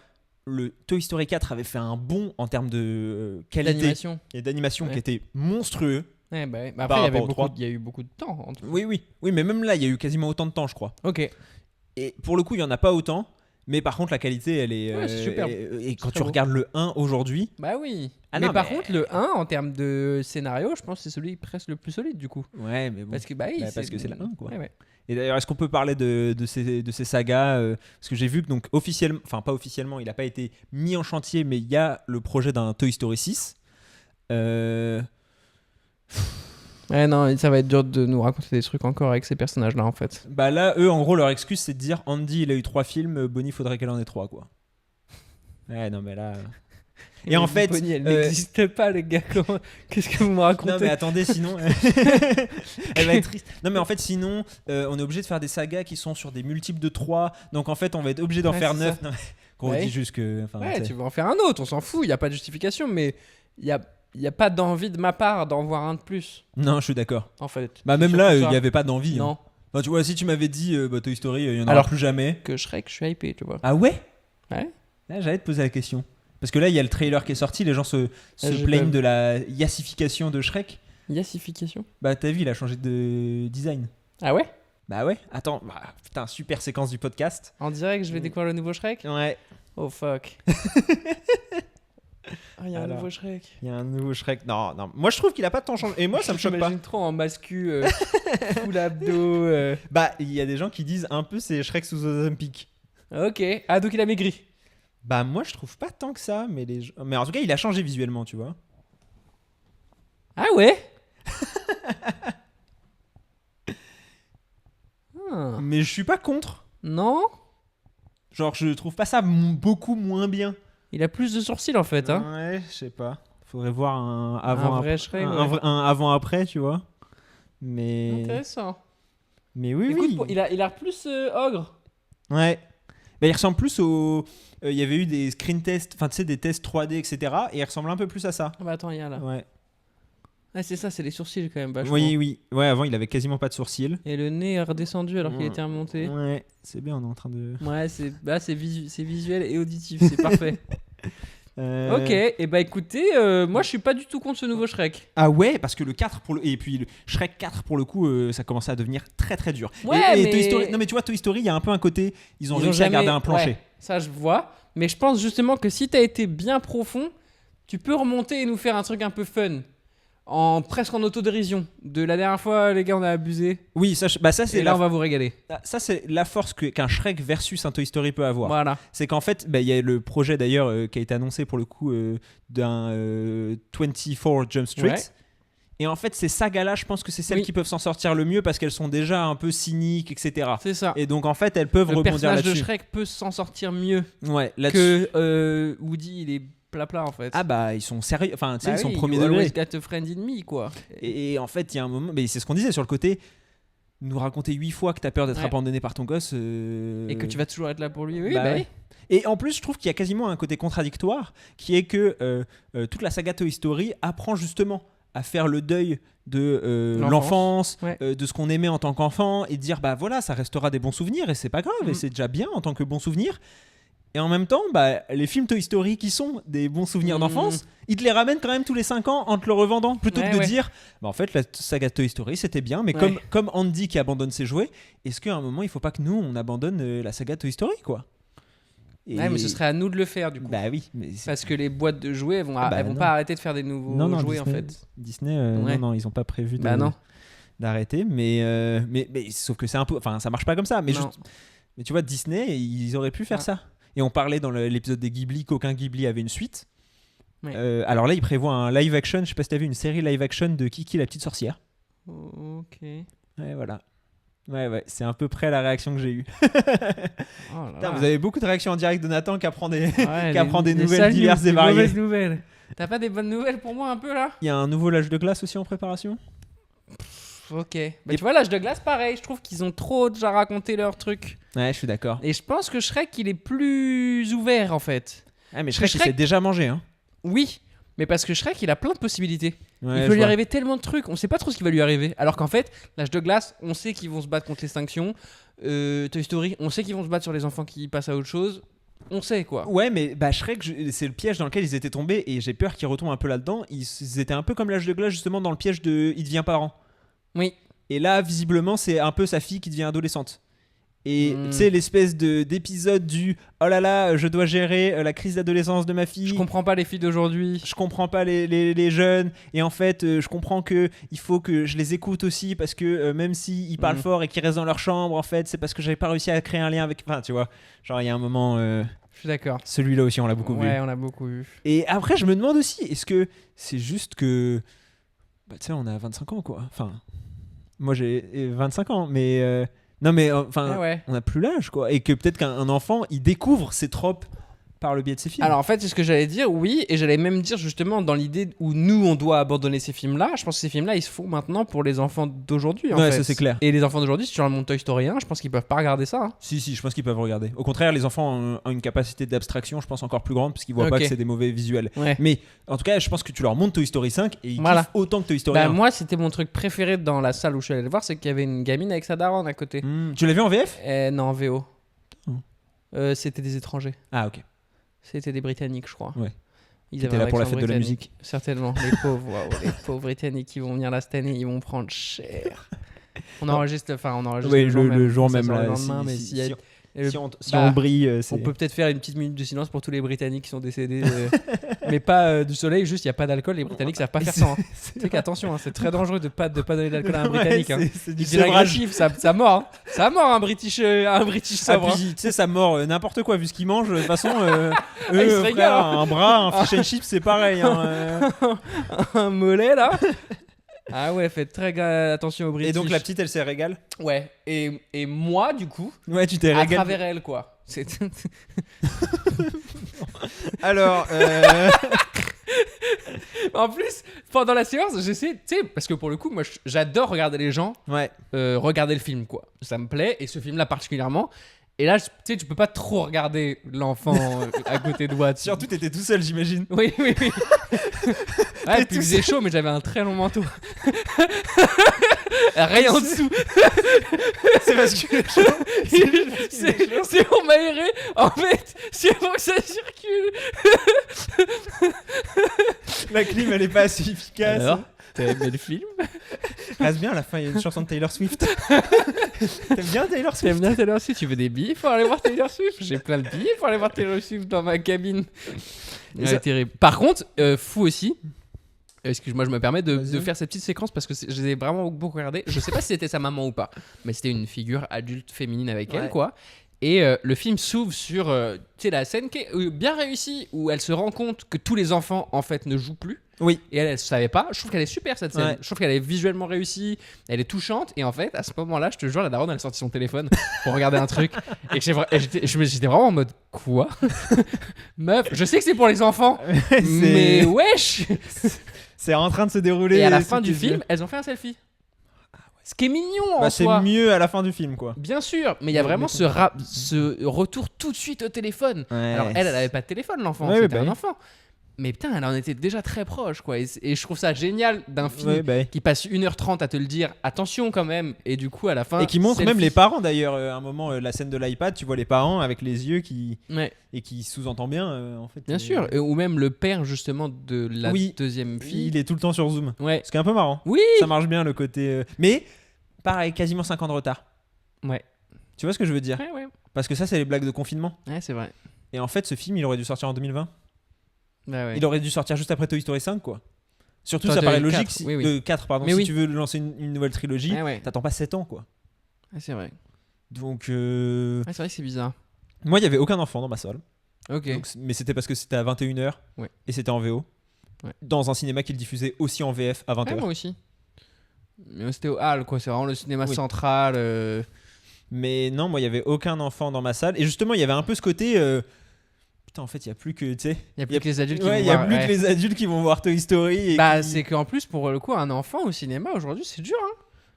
D: le Toy Story 4 avait fait un bond en termes de qualité
E: L'animation.
D: et d'animation
E: Ouais.
D: qui était monstrueux.
E: Ouais, bah, ouais. Bah,
D: Par
E: après,
D: rapport au 3.
E: il y a eu beaucoup de temps. En tout.
D: Oui, mais même là, il y a eu quasiment autant de temps, je crois.
E: Ok.
D: Et pour le coup, il n'y en a pas autant. Mais par contre, la qualité, elle est.
E: Ouais, c'est superbe.
D: Et quand
E: C'est
D: tu
E: très beau.
D: regardes le 1 aujourd'hui.
E: Bah oui.
D: Ah
E: mais
D: non,
E: par
D: mais-
E: contre, le 1, en termes de scénario, je pense que c'est celui presque le plus solide, du coup.
D: Ouais, mais bon.
E: Parce que, bah oui.
D: Parce que c'est le 1, quoi.
E: Ouais, ouais.
D: Et d'ailleurs, est-ce qu'on peut parler de ces sagas parce que j'ai vu que, donc, officiellement, enfin, pas officiellement, il n'a pas été mis en chantier, mais il y a le projet d'un Toy Story 6.
E: Ouais, non, ça va être dur de nous raconter des trucs encore avec ces personnages-là, en fait.
D: Bah là, eux, en gros, leur excuse, c'est de dire Andy, il a eu 3 films, Bonnie, faudrait qu'elle en ait 3, quoi. Ouais, non, mais là. Et en fait.
E: Bonnie, elle
D: euh,
E: n'existe pas, les gars. Qu'est-ce que vous me racontez?
D: Non mais attendez, sinon elle va être triste. Non mais en fait sinon on est obligé de faire des sagas qui sont sur des multiples de 3. Donc en fait on va être obligé d'en
E: Ouais,
D: faire
E: c'est
D: 9.
E: ça.
D: Non, mais qu'on
E: Ouais.
D: dit juste que enfin,
E: Ouais,
D: tu sais.
E: tu veux en faire un autre, on s'en fout, il n'y a pas de justification, mais il n'y a pas d'envie de ma part d'en voir un de plus,
D: Non, je suis d'accord.
E: en fait.
D: Bah
E: C'est
D: même
E: surtout
D: là il
E: ça.
D: n'y avait pas d'envie.
E: Non,
D: Hein. Enfin, tu vois si tu m'avais dit Toy Story il y en aura
E: Alors-
D: plus jamais.
E: que Shrek, je suis hypé, tu vois.
D: Ah ouais.
E: Ouais.
D: Là j'allais te poser la question. Parce que là il y a le trailer qui est sorti, les gens se
E: j'ai
D: plaignent
E: pas-
D: de la yassification de Shrek.
E: Yassification.
D: Bah t'as vu il a changé de design.
E: Ah ouais?
D: Bah ouais. Attends, putain super séquence du podcast.
E: En direct, je vais découvrir le nouveau Shrek?
D: Ouais.
E: Oh fuck. Ah, il y a un
D: Alors.
E: nouveau Shrek.
D: Il y a un nouveau Shrek. Non. Moi je trouve qu'il a pas tant changé. Et moi ça me choque pas.
E: J'imagine trop en mascu, full abdo.
D: Bah, il y a des gens qui disent un peu c'est Shrek sous Ozempic.
E: Ok. Ah, donc il a maigri.
D: Bah, moi je trouve pas tant que ça, mais en tout cas, il a changé visuellement, tu vois.
E: Ah ouais? Ah.
D: Mais je suis pas contre.
E: Non?
D: Genre, je trouve pas ça beaucoup moins bien.
E: Il a plus de sourcils en fait, hein.
D: Ouais, je sais pas. Faudrait voir un avant
E: Un vrai
D: après,
E: Shrek,
D: un avant après, tu vois. Mais
E: Intéressant.
D: oui,
E: Écoute,
D: oui.
E: il a l'air plus ogre.
D: Ouais. Bah, il ressemble plus au il y avait eu des screen tests, enfin tu sais des tests 3D etc. et il ressemble un peu plus à ça.
E: Ah bah attends, il y a là.
D: Ouais.
E: Ah, c'est ça, c'est les sourcils quand même, vachement.
D: Oui. Ouais, avant il avait quasiment pas de sourcils.
E: Et le nez est redescendu alors qu'il
D: Ouais.
E: était remonté.
D: Ouais, c'est bien, on est en train de
E: Ouais, c'est visuel et auditif, c'est parfait. Ok, et bah écoutez, moi je suis pas du tout contre ce nouveau Shrek.
D: Ah ouais, parce que le 4 et puis le Shrek 4 pour le coup, ça commençait à devenir très très dur.
E: Ouais,
D: et
E: mais-
D: Toy Story, non mais tu vois Toy Story, il y a un peu un côté, ils ont
E: Ils ont
D: réussi à
E: jamais-
D: garder un plancher.
E: ouais, ça je vois, mais je pense justement que si t'as été bien profond, tu peux remonter et nous faire un truc un peu fun. Presque en autodérision. De la dernière fois, les gars, on a abusé.
D: Oui, ça c'est
E: Et là, on va vous régaler.
D: ça c'est la force qu'un Shrek versus un Toy Story peut avoir.
E: Voilà.
D: C'est qu'en fait, il y a le projet d'ailleurs qui a été annoncé pour le coup d'un 24 Jump Street.
E: Ouais.
D: Et en fait, ces sagas-là, je pense que c'est celles
E: Oui.
D: qui peuvent s'en sortir le mieux parce qu'elles sont déjà un peu cyniques, etc.
E: C'est ça.
D: Et donc en fait, elles peuvent
E: Le
D: rebondir
E: personnage de
D: là-dessus.
E: Shrek peut s'en sortir mieux
D: Ouais, là-dessus.
E: que Woody, il est plat en fait.
D: Ah bah ils sont sérieux, enfin tu sais,
E: Bah
D: ils sont
E: oui,
D: premier
E: you
D: degré.
E: always got a friend in me, quoi.
D: Et en fait, il y a un moment, mais c'est ce qu'on disait sur le côté, nous raconter 8 fois que t'as peur d'être
E: Ouais.
D: abandonné par ton gosse.
E: Et que tu vas toujours être là pour lui. Oui,
D: bah
E: bah
D: ouais.
E: oui.
D: Et en plus, je trouve qu'il y a quasiment un côté contradictoire, qui est que toute la saga Toy Story apprend justement à faire le deuil de l'enfance,
E: Ouais.
D: de ce qu'on aimait en tant qu'enfant, et dire bah voilà, ça restera des bons souvenirs, et c'est pas grave, et
E: Mhm.
D: c'est déjà bien en tant que bons souvenirs. Et en même temps, bah, les films Toy Story qui sont des bons souvenirs
E: Mhm.
D: d'enfance, ils te les ramènent quand même tous les 5 ans en te le revendant. Plutôt
E: Ouais,
D: que de
E: ouais.
D: dire, bah, en fait, la saga Toy Story, c'était bien, mais
E: Ouais.
D: comme Andy qui abandonne ses jouets, est-ce qu'à un moment, il faut pas que nous, on abandonne la saga Toy Story, quoi? Et-
E: Ouais, mais ce serait à nous de le faire du coup.
D: Bah oui, mais c'est-
E: Parce que les boîtes de jouets,
D: Ah bah
E: elles vont
D: non.
E: pas arrêter de faire des nouveaux jouets en
D: Disney,
E: fait.
D: Disney,
E: Ouais.
D: non, ils ont pas prévu
E: Bah non.
D: d'arrêter, mais sauf que c'est un peu, enfin, ça marche pas comme ça. Mais,
E: Non.
D: mais tu vois, Disney, ils auraient pu faire
E: Ah.
D: ça. Et on parlait dans l'épisode des Ghibli qu'aucun Ghibli avait une suite.
E: Ouais.
D: Alors là, ils prévoient un live action. Je sais pas si t'as vu une série live action de Kiki la petite sorcière.
E: Ok.
D: Ouais, voilà. Ouais, c'est à peu près la réaction que j'ai eue.
E: Oh là
D: Putain,
E: là.
D: vous avez beaucoup de réactions en direct de Nathan qui apprend des.
E: Ouais,
D: qui apprend des
E: les
D: nouvelles
E: sales
D: diverses
E: news,
D: et
E: des
D: variées.
E: mauvaises nouvelles. T'as pas des bonnes nouvelles pour moi un peu là?
D: Il y a un nouveau L'âge de glace aussi en préparation.
E: Ok. Mais tu vois, l'âge de glace, pareil. Je trouve qu'ils ont trop déjà raconté leur truc.
D: Ouais, je suis d'accord.
E: Et je pense que Shrek, il est plus ouvert en fait.
D: Ah, mais Shrek, il
E: Shrek-
D: s'est déjà mangé, hein.
E: Oui, mais parce que Shrek, il a plein de possibilités.
D: Ouais,
E: Il
D: je
E: peut lui
D: vois.
E: arriver tellement de trucs. On sait pas trop ce qui va lui arriver. Alors qu'en fait, l'âge de glace, on sait qu'ils vont se battre contre l'extinction. Toy Story, on sait qu'ils vont se battre sur les enfants qui passent à autre chose. On sait quoi.
D: Ouais, mais Shrek, c'est le piège dans lequel ils étaient tombés et j'ai peur qu'ils retombent un peu là-dedans. Ils étaient un peu comme l'âge de glace, justement, dans le piège de il devient parent.
E: Oui.
D: Et là, visiblement, c'est un peu sa fille qui devient adolescente. Et
E: Mm.
D: tu sais, l'espèce d'épisode du oh là là, je dois gérer la crise d'adolescence de ma fille.
E: Je comprends pas les filles d'aujourd'hui.
D: Je comprends pas les jeunes. Et en fait, je comprends que il faut que je les écoute aussi parce que même s'ils parlent
E: Mm.
D: fort et qu'ils restent dans leur chambre, en fait, c'est parce que j'avais pas réussi à créer un lien avec. Enfin, tu vois, genre, il y a un moment.
E: Je suis d'accord.
D: Celui-là aussi, on l'a beaucoup vu.
E: Ouais, on l'a beaucoup vu.
D: Et après, je me demande aussi, est-ce que c'est juste que. Bah, tu sais, on a 25 ans, quoi. Enfin, moi j'ai 25 ans, mais. Non, mais enfin,
E: Ah ouais.
D: on a plus l'âge, quoi. Et que peut-être qu'un enfant, il découvre ses tropes par le biais de ses films.
E: Alors en fait, c'est ce que j'allais dire, oui, et j'allais même dire justement dans l'idée où nous on doit abandonner ces films-là. Je pense que ces films-là ils se font maintenant pour les enfants d'aujourd'hui. En
D: Ouais,
E: fait.
D: ça, c'est clair.
E: Et les enfants d'aujourd'hui, si tu leur montres Toy Story 1, je pense qu'ils peuvent pas regarder ça. Hein.
D: Si, je pense qu'ils peuvent regarder. Au contraire, les enfants ont une capacité d'abstraction, je pense, encore plus grande, parce qu'ils voient
E: Ok.
D: pas que c'est des mauvais visuels.
E: Ouais.
D: Mais en tout cas, je pense que tu leur montres Toy Story 5 et ils
E: Voilà.
D: kiffent autant que Toy Story
E: Bah,
D: 1.
E: moi, c'était mon truc préféré dans la salle où je suis allé le voir, c'est qu'il y avait une gamine avec sa daronne à côté.
D: Tu l'as vu en VF?
E: Non, en VO.
D: Oh.
E: C'était des étrangers.
D: Ah, ok.
E: C'était des Britanniques, je crois.
D: Ouais.
E: Ils
D: Qui
E: avaient
D: étaient
E: un
D: là pour la
E: accent
D: fête de la
E: britannique.
D: musique.
E: Certainement. Les pauvres, waouh, les pauvres Britanniques qui vont venir là cette année, ils vont prendre cher. On enregistre
D: Oui,
E: le jour même.
D: le jour
E: Ça
D: même
E: sort
D: là.
E: le lendemain, mais s'il y a-
D: Si
E: bah,
D: on brille, c'est.
E: on peut peut-être faire une petite minute de silence pour tous les Britanniques qui sont décédés, mais pas du soleil, juste il n'y a pas d'alcool, les Britanniques savent pas faire ça. Hein. Tu sais qu'attention, hein, c'est très dangereux de pas donner d'alcool à un Britannique. Hein.
D: C'est du
E: Il devient
D: sevrage.
E: agressif, ça mord. Hein. Ça mord un British
D: Ah,
E: sobre.
D: puis, tu sais, ça mord n'importe quoi vu ce qu'ils mangent. De toute façon,
E: ils se
D: eux,
E: régalent,
D: frère,
E: hein.
D: un bras, un fish and chips, c'est pareil. Hein,
E: Un mollet là. Ah ouais, faites très attention aux British.
D: Et donc la petite, elle s'est régale.
E: Ouais, et moi du coup,
D: Ouais, tu t'es
E: à
D: régalé.
E: travers elle quoi.
D: Alors,
E: En plus, pendant la séance, j'essaie, tu sais, parce que pour le coup, moi j'adore regarder les gens
D: ouais.
E: regarder le film quoi. Ça me plaît, et ce film-là particulièrement. Et là, tu sais, tu peux pas trop regarder l'enfant à côté de toi.
D: Surtout, t'étais tout seul, j'imagine.
E: Oui. Ouais, puis il faisait chaud, mais j'avais un très long manteau. Rien en dessous.
D: C'est parce que
E: C'est pour m'aérer. En fait, c'est pour que ça circule.
D: la clim, elle est pas assez efficace.
E: Alors, t'as aimé le film?
D: Reste bien, à la fin, il y a une chanson de Taylor Swift. T'aimes bien Taylor Swift?
E: T'aimes bien Taylor Swift? Tu veux des billets pour aller voir Taylor Swift? J'ai plein de billets pour aller voir Taylor Swift dans ma cabine.
D: Et
E: Ouais,
D: ça-
E: terrible. Par contre, fou aussi. Excuse-moi, je me permets de
D: Vas-y.
E: faire cette petite séquence parce que je les ai vraiment beaucoup regardées. Je sais pas si c'était sa maman ou pas, mais c'était une figure adulte féminine avec elle,
D: Ouais.
E: quoi. Et le film s'ouvre sur tu sais, la scène qui est bien réussie où elle se rend compte que tous les enfants en fait ne jouent plus.
D: Oui.
E: Et elle savait pas. Je trouve qu'elle est super cette scène.
D: Ouais.
E: Je trouve qu'elle est visuellement réussie. Elle est touchante. Et en fait, à ce moment-là, je te jure, la daronne, elle a sorti son téléphone pour regarder un truc. Et que j'étais vraiment en mode quoi? Meuf, je sais que c'est pour les enfants, mais wesh!
D: C'est en train de se dérouler.
E: Et à la
D: sous
E: fin du
D: tes
E: film,
D: yeux.
E: elles ont fait un selfie. Ce qui est mignon en
D: Bah, c'est
E: soi.
D: mieux à la fin du film, quoi.
E: Bien sûr, mais il y a
D: Ouais,
E: vraiment
D: mais
E: ce retour tout de suite au téléphone.
D: Ouais.
E: Alors elle avait pas de téléphone, l'enfant,
D: Ouais,
E: c'était
D: bah
E: un
D: oui.
E: enfant. Mais putain, elle en était déjà très proche, quoi. Et je trouve ça génial d'un film
D: Ouais, bah.
E: qui passe 1h30 à te le dire, attention quand même. Et du coup, à la fin.
D: Et qui montre
E: selfie.
D: même les parents d'ailleurs. À un moment, la scène de l'iPad, tu vois les parents avec les yeux
E: Ouais,
D: et qui sous-entend bien, en fait.
E: bien sûr. Ou même le père, justement, de la
D: Oui.
E: deuxième fille.
D: Il est tout le temps sur Zoom.
E: Ouais.
D: Ce qui est un peu marrant.
E: Oui!
D: Ça marche bien le côté. Mais, pareil, quasiment 5 ans de retard.
E: Ouais.
D: Tu vois ce que je veux dire?
E: Ouais, ouais.
D: Parce que ça, c'est les blagues de confinement.
E: Ouais, c'est vrai.
D: Et en fait, ce film, il aurait dû sortir en 2020.
E: Bah ouais.
D: Il aurait dû sortir juste après Toy Story 5, quoi. Surtout,
E: Toi,
D: ça
E: de
D: paraît
E: 4,
D: logique.
E: oui, oui.
D: 4, pardon.
E: Mais
D: si
E: oui.
D: tu veux lancer une nouvelle trilogie,
E: Ouais, ouais.
D: t'attends pas 7 ans, quoi.
E: Ouais, c'est vrai.
D: Donc,
E: Ouais, c'est vrai que c'est bizarre.
D: moi, il y avait aucun enfant dans ma salle.
E: Ok.
D: Donc, mais c'était parce que c'était à 21h
E: Ouais.
D: et c'était en VO.
E: Ouais.
D: Dans un cinéma qui le diffusait aussi en VF à 20h.
E: Ouais, moi aussi. Mais c'était au Hall, quoi. C'est vraiment le cinéma
D: Oui.
E: central.
D: Mais non, moi, il y avait aucun enfant dans ma salle. Et justement, il y avait un peu ce côté. Putain, en fait, il y a plus que. Tu sais.
E: Il y a plus que les adultes qui
D: Ouais,
E: vont
D: il y a
E: voir,
D: plus
E: ouais.
D: que les adultes qui vont voir Toy Story. Et
E: Bah,
D: qui-
E: c'est qu'en plus, pour le coup, un enfant au cinéma aujourd'hui, c'est dur. Hein.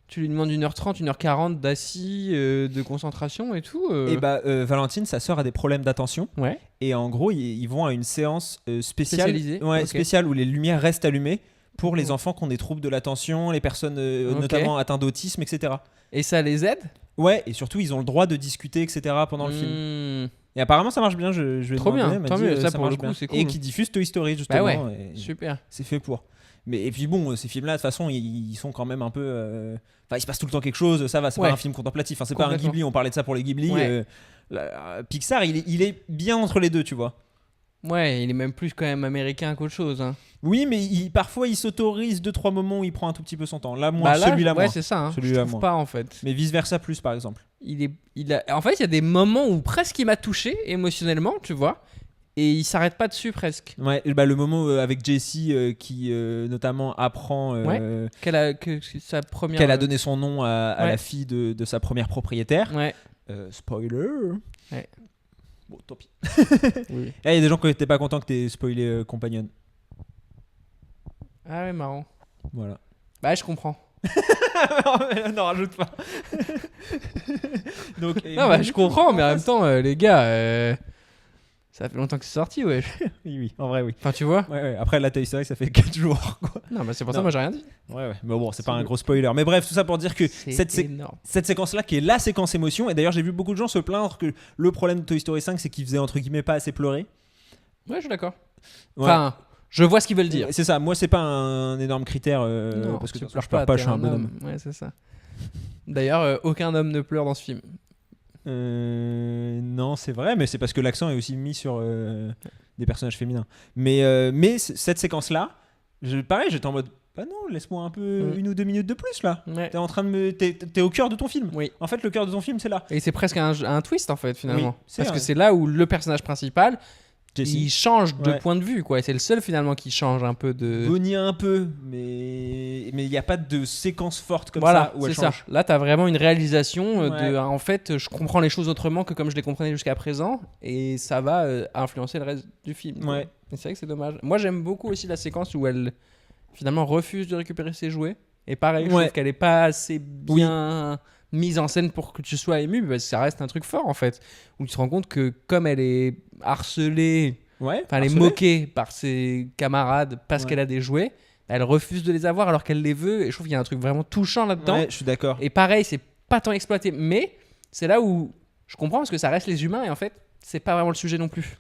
E: Tu lui demandes 1h30, 1h40 d'assis, de concentration et tout.
D: Et Valentine, sa sœur, a des problèmes d'attention.
E: Ouais.
D: Et en gros, ils vont à une séance spéciale,
E: Spécialisée.
D: ouais,
E: Ok.
D: spéciale où les lumières restent allumées pour les
E: Mhm.
D: enfants qui ont des troubles de l'attention, les personnes
E: Ok.
D: notamment atteintes d'autisme, etc.
E: Et ça les aide
D: Ouais, et surtout, ils ont le droit de discuter, etc. pendant le film.
E: film.
D: Et apparemment, ça marche bien. Je vais
E: Trop
D: demander,
E: bien,
D: elle m'a
E: tant
D: dit,
E: mieux, ça, pour
D: marche
E: le coup,
D: bien.
E: c'est
D: Et
E: cool.
D: qui diffuse Toy Story, justement.
E: Bah ouais,
D: et
E: super.
D: c'est fait pour. Mais, et puis bon, ces films-là, de toute façon, ils sont quand même un peu. Enfin, il se passe tout le temps quelque chose, ça va, c'est
E: Ouais.
D: pas un film contemplatif. Enfin, c'est pas un
E: Complètement.
D: Ghibli, on parlait de ça pour les Ghibli.
E: Ouais.
D: Pixar, il est bien entre les deux, tu vois.
E: Ouais, il est même plus quand même américain qu'autre chose. Hein.
D: Oui, mais parfois il s'autorise 2-3 moments où il prend un tout petit peu son temps. Là, moi,
E: Bah là,
D: celui-là,
E: ouais,
D: moi.
E: c'est ça. Hein.
D: Celui-là,
E: Je trouve
D: moi.
E: pas en fait.
D: Mais vice versa plus, par exemple.
E: En fait, il y a des moments où presque il m'a touché émotionnellement, tu vois, et il s'arrête pas dessus presque.
D: Ouais, le moment avec Jessie qui notamment apprend
E: Que sa première.
D: qu'elle a donné son nom à
E: Ouais.
D: la fille de sa première propriétaire.
E: Ouais.
D: Spoiler.
E: Ouais.
D: Bon, tant pis.
E: Oui.
D: Il y a des gens qui n'étaient pas contents que t'aies spoilé Companion.
E: Ah ouais, marrant.
D: Voilà.
E: Bah, je comprends.
D: Non, rajoute pas. Donc,
E: Non, bah, je comprends, mais en même temps, les gars, ça fait longtemps que c'est sorti, ouais.
D: Oui, en vrai, oui.
E: Enfin, tu vois.
D: Ouais. Après, la Toy Story, ça fait 4 jours, quoi.
E: Non, bah, c'est pour ça,
D: Non.
E: moi, j'ai rien dit.
D: Ouais. Mais bon, c'est pas
E: C'est
D: un
E: le-
D: gros spoiler. Mais bref, tout ça pour dire que
E: C'est énorme.
D: cette séquence-là, qui est la séquence émotion, et d'ailleurs, j'ai vu beaucoup de gens se plaindre que le problème de Toy Story 5, c'est qu'il faisait entre guillemets pas assez pleurer.
E: Ouais, je suis d'accord.
D: Ouais.
E: Enfin, je vois ce qu'ils veulent dire.
D: C'est ça, moi, c'est pas un énorme critère
E: Non,
D: parce que
E: tu
D: je
E: pleures
D: pleure pas,
E: t'es
D: je suis un bonhomme.
E: homme. Ouais, c'est ça. D'ailleurs, aucun homme ne pleure dans ce film.
D: Non, c'est vrai, mais c'est parce que l'accent est aussi mis sur des personnages féminins. Mais cette séquence-là, pareil, j'étais en mode, bah non, laisse-moi un peu 1 ou 2 minutes de plus là.
E: Ouais.
D: T'es en train de t'es au cœur de ton film.
E: Oui.
D: En fait, le cœur de ton film, c'est là.
E: Et c'est presque un twist en fait finalement.
D: Oui, c'est
E: Parce
D: vrai.
E: que c'est là où le personnage principal
D: Jessie.
E: il change de
D: Ouais.
E: point de vue quoi. Et c'est le seul finalement qui change un peu de.
D: Bonnie un peu, mais il n'y a pas de séquence forte comme
E: Voilà,
D: ça où elle
E: c'est ça.
D: change.
E: Là, t'as vraiment une réalisation
D: Ouais.
E: de. En fait, je comprends les choses autrement que comme je les comprenais jusqu'à présent, et ça va influencer le reste du film. quoi.
D: Ouais.
E: Et c'est vrai que c'est dommage. Moi, j'aime beaucoup aussi la séquence où elle finalement refuse de récupérer ses jouets. Et pareil, je
D: Ouais.
E: trouve qu'elle est pas assez bien mise en scène pour que tu sois ému, parce que ça reste un truc fort en fait. Où tu te rends compte que comme elle est harcelée,
D: Ouais.
E: enfin elle est
D: harcelée.
E: moquée par ses camarades parce
D: Ouais.
E: qu'elle a des jouets, elle refuse de les avoir alors qu'elle les veut. Et je trouve qu'il y a un truc vraiment touchant là-dedans.
D: Ouais, je suis d'accord.
E: Et pareil, c'est pas tant exploité, mais c'est là où je comprends parce que ça reste les humains et en fait, c'est pas vraiment le sujet non plus.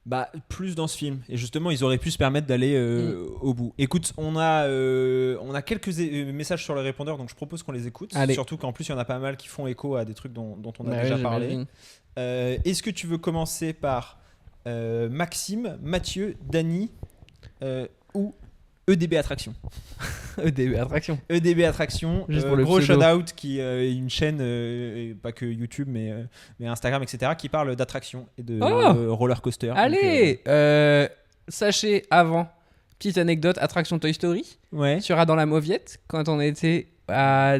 D: Bah, plus dans ce film. Et justement, ils auraient pu se permettre d'aller au bout. Écoute, on a quelques messages sur le répondeur, donc je propose qu'on les écoute.
E: Allez.
D: Surtout qu'en plus, il y en a pas mal qui font écho à des trucs dont on a
E: Bah
D: déjà
E: ouais,
D: parlé.
E: j'imagine.
D: Est-ce que tu veux commencer par Maxime, Mathieu, Dany ou EDB Attraction?
E: EDB Attraction.
D: EDB Attraction,
E: Juste pour le
D: gros
E: pseudo.
D: shout-out qui est une chaîne, et pas que YouTube, mais Instagram, etc., qui parle d'attraction et de roller coaster.
E: Allez, sachez avant, petite anecdote, attraction Toy Story,
D: Ouais.
E: sur Adam la Mauviette, quand on était à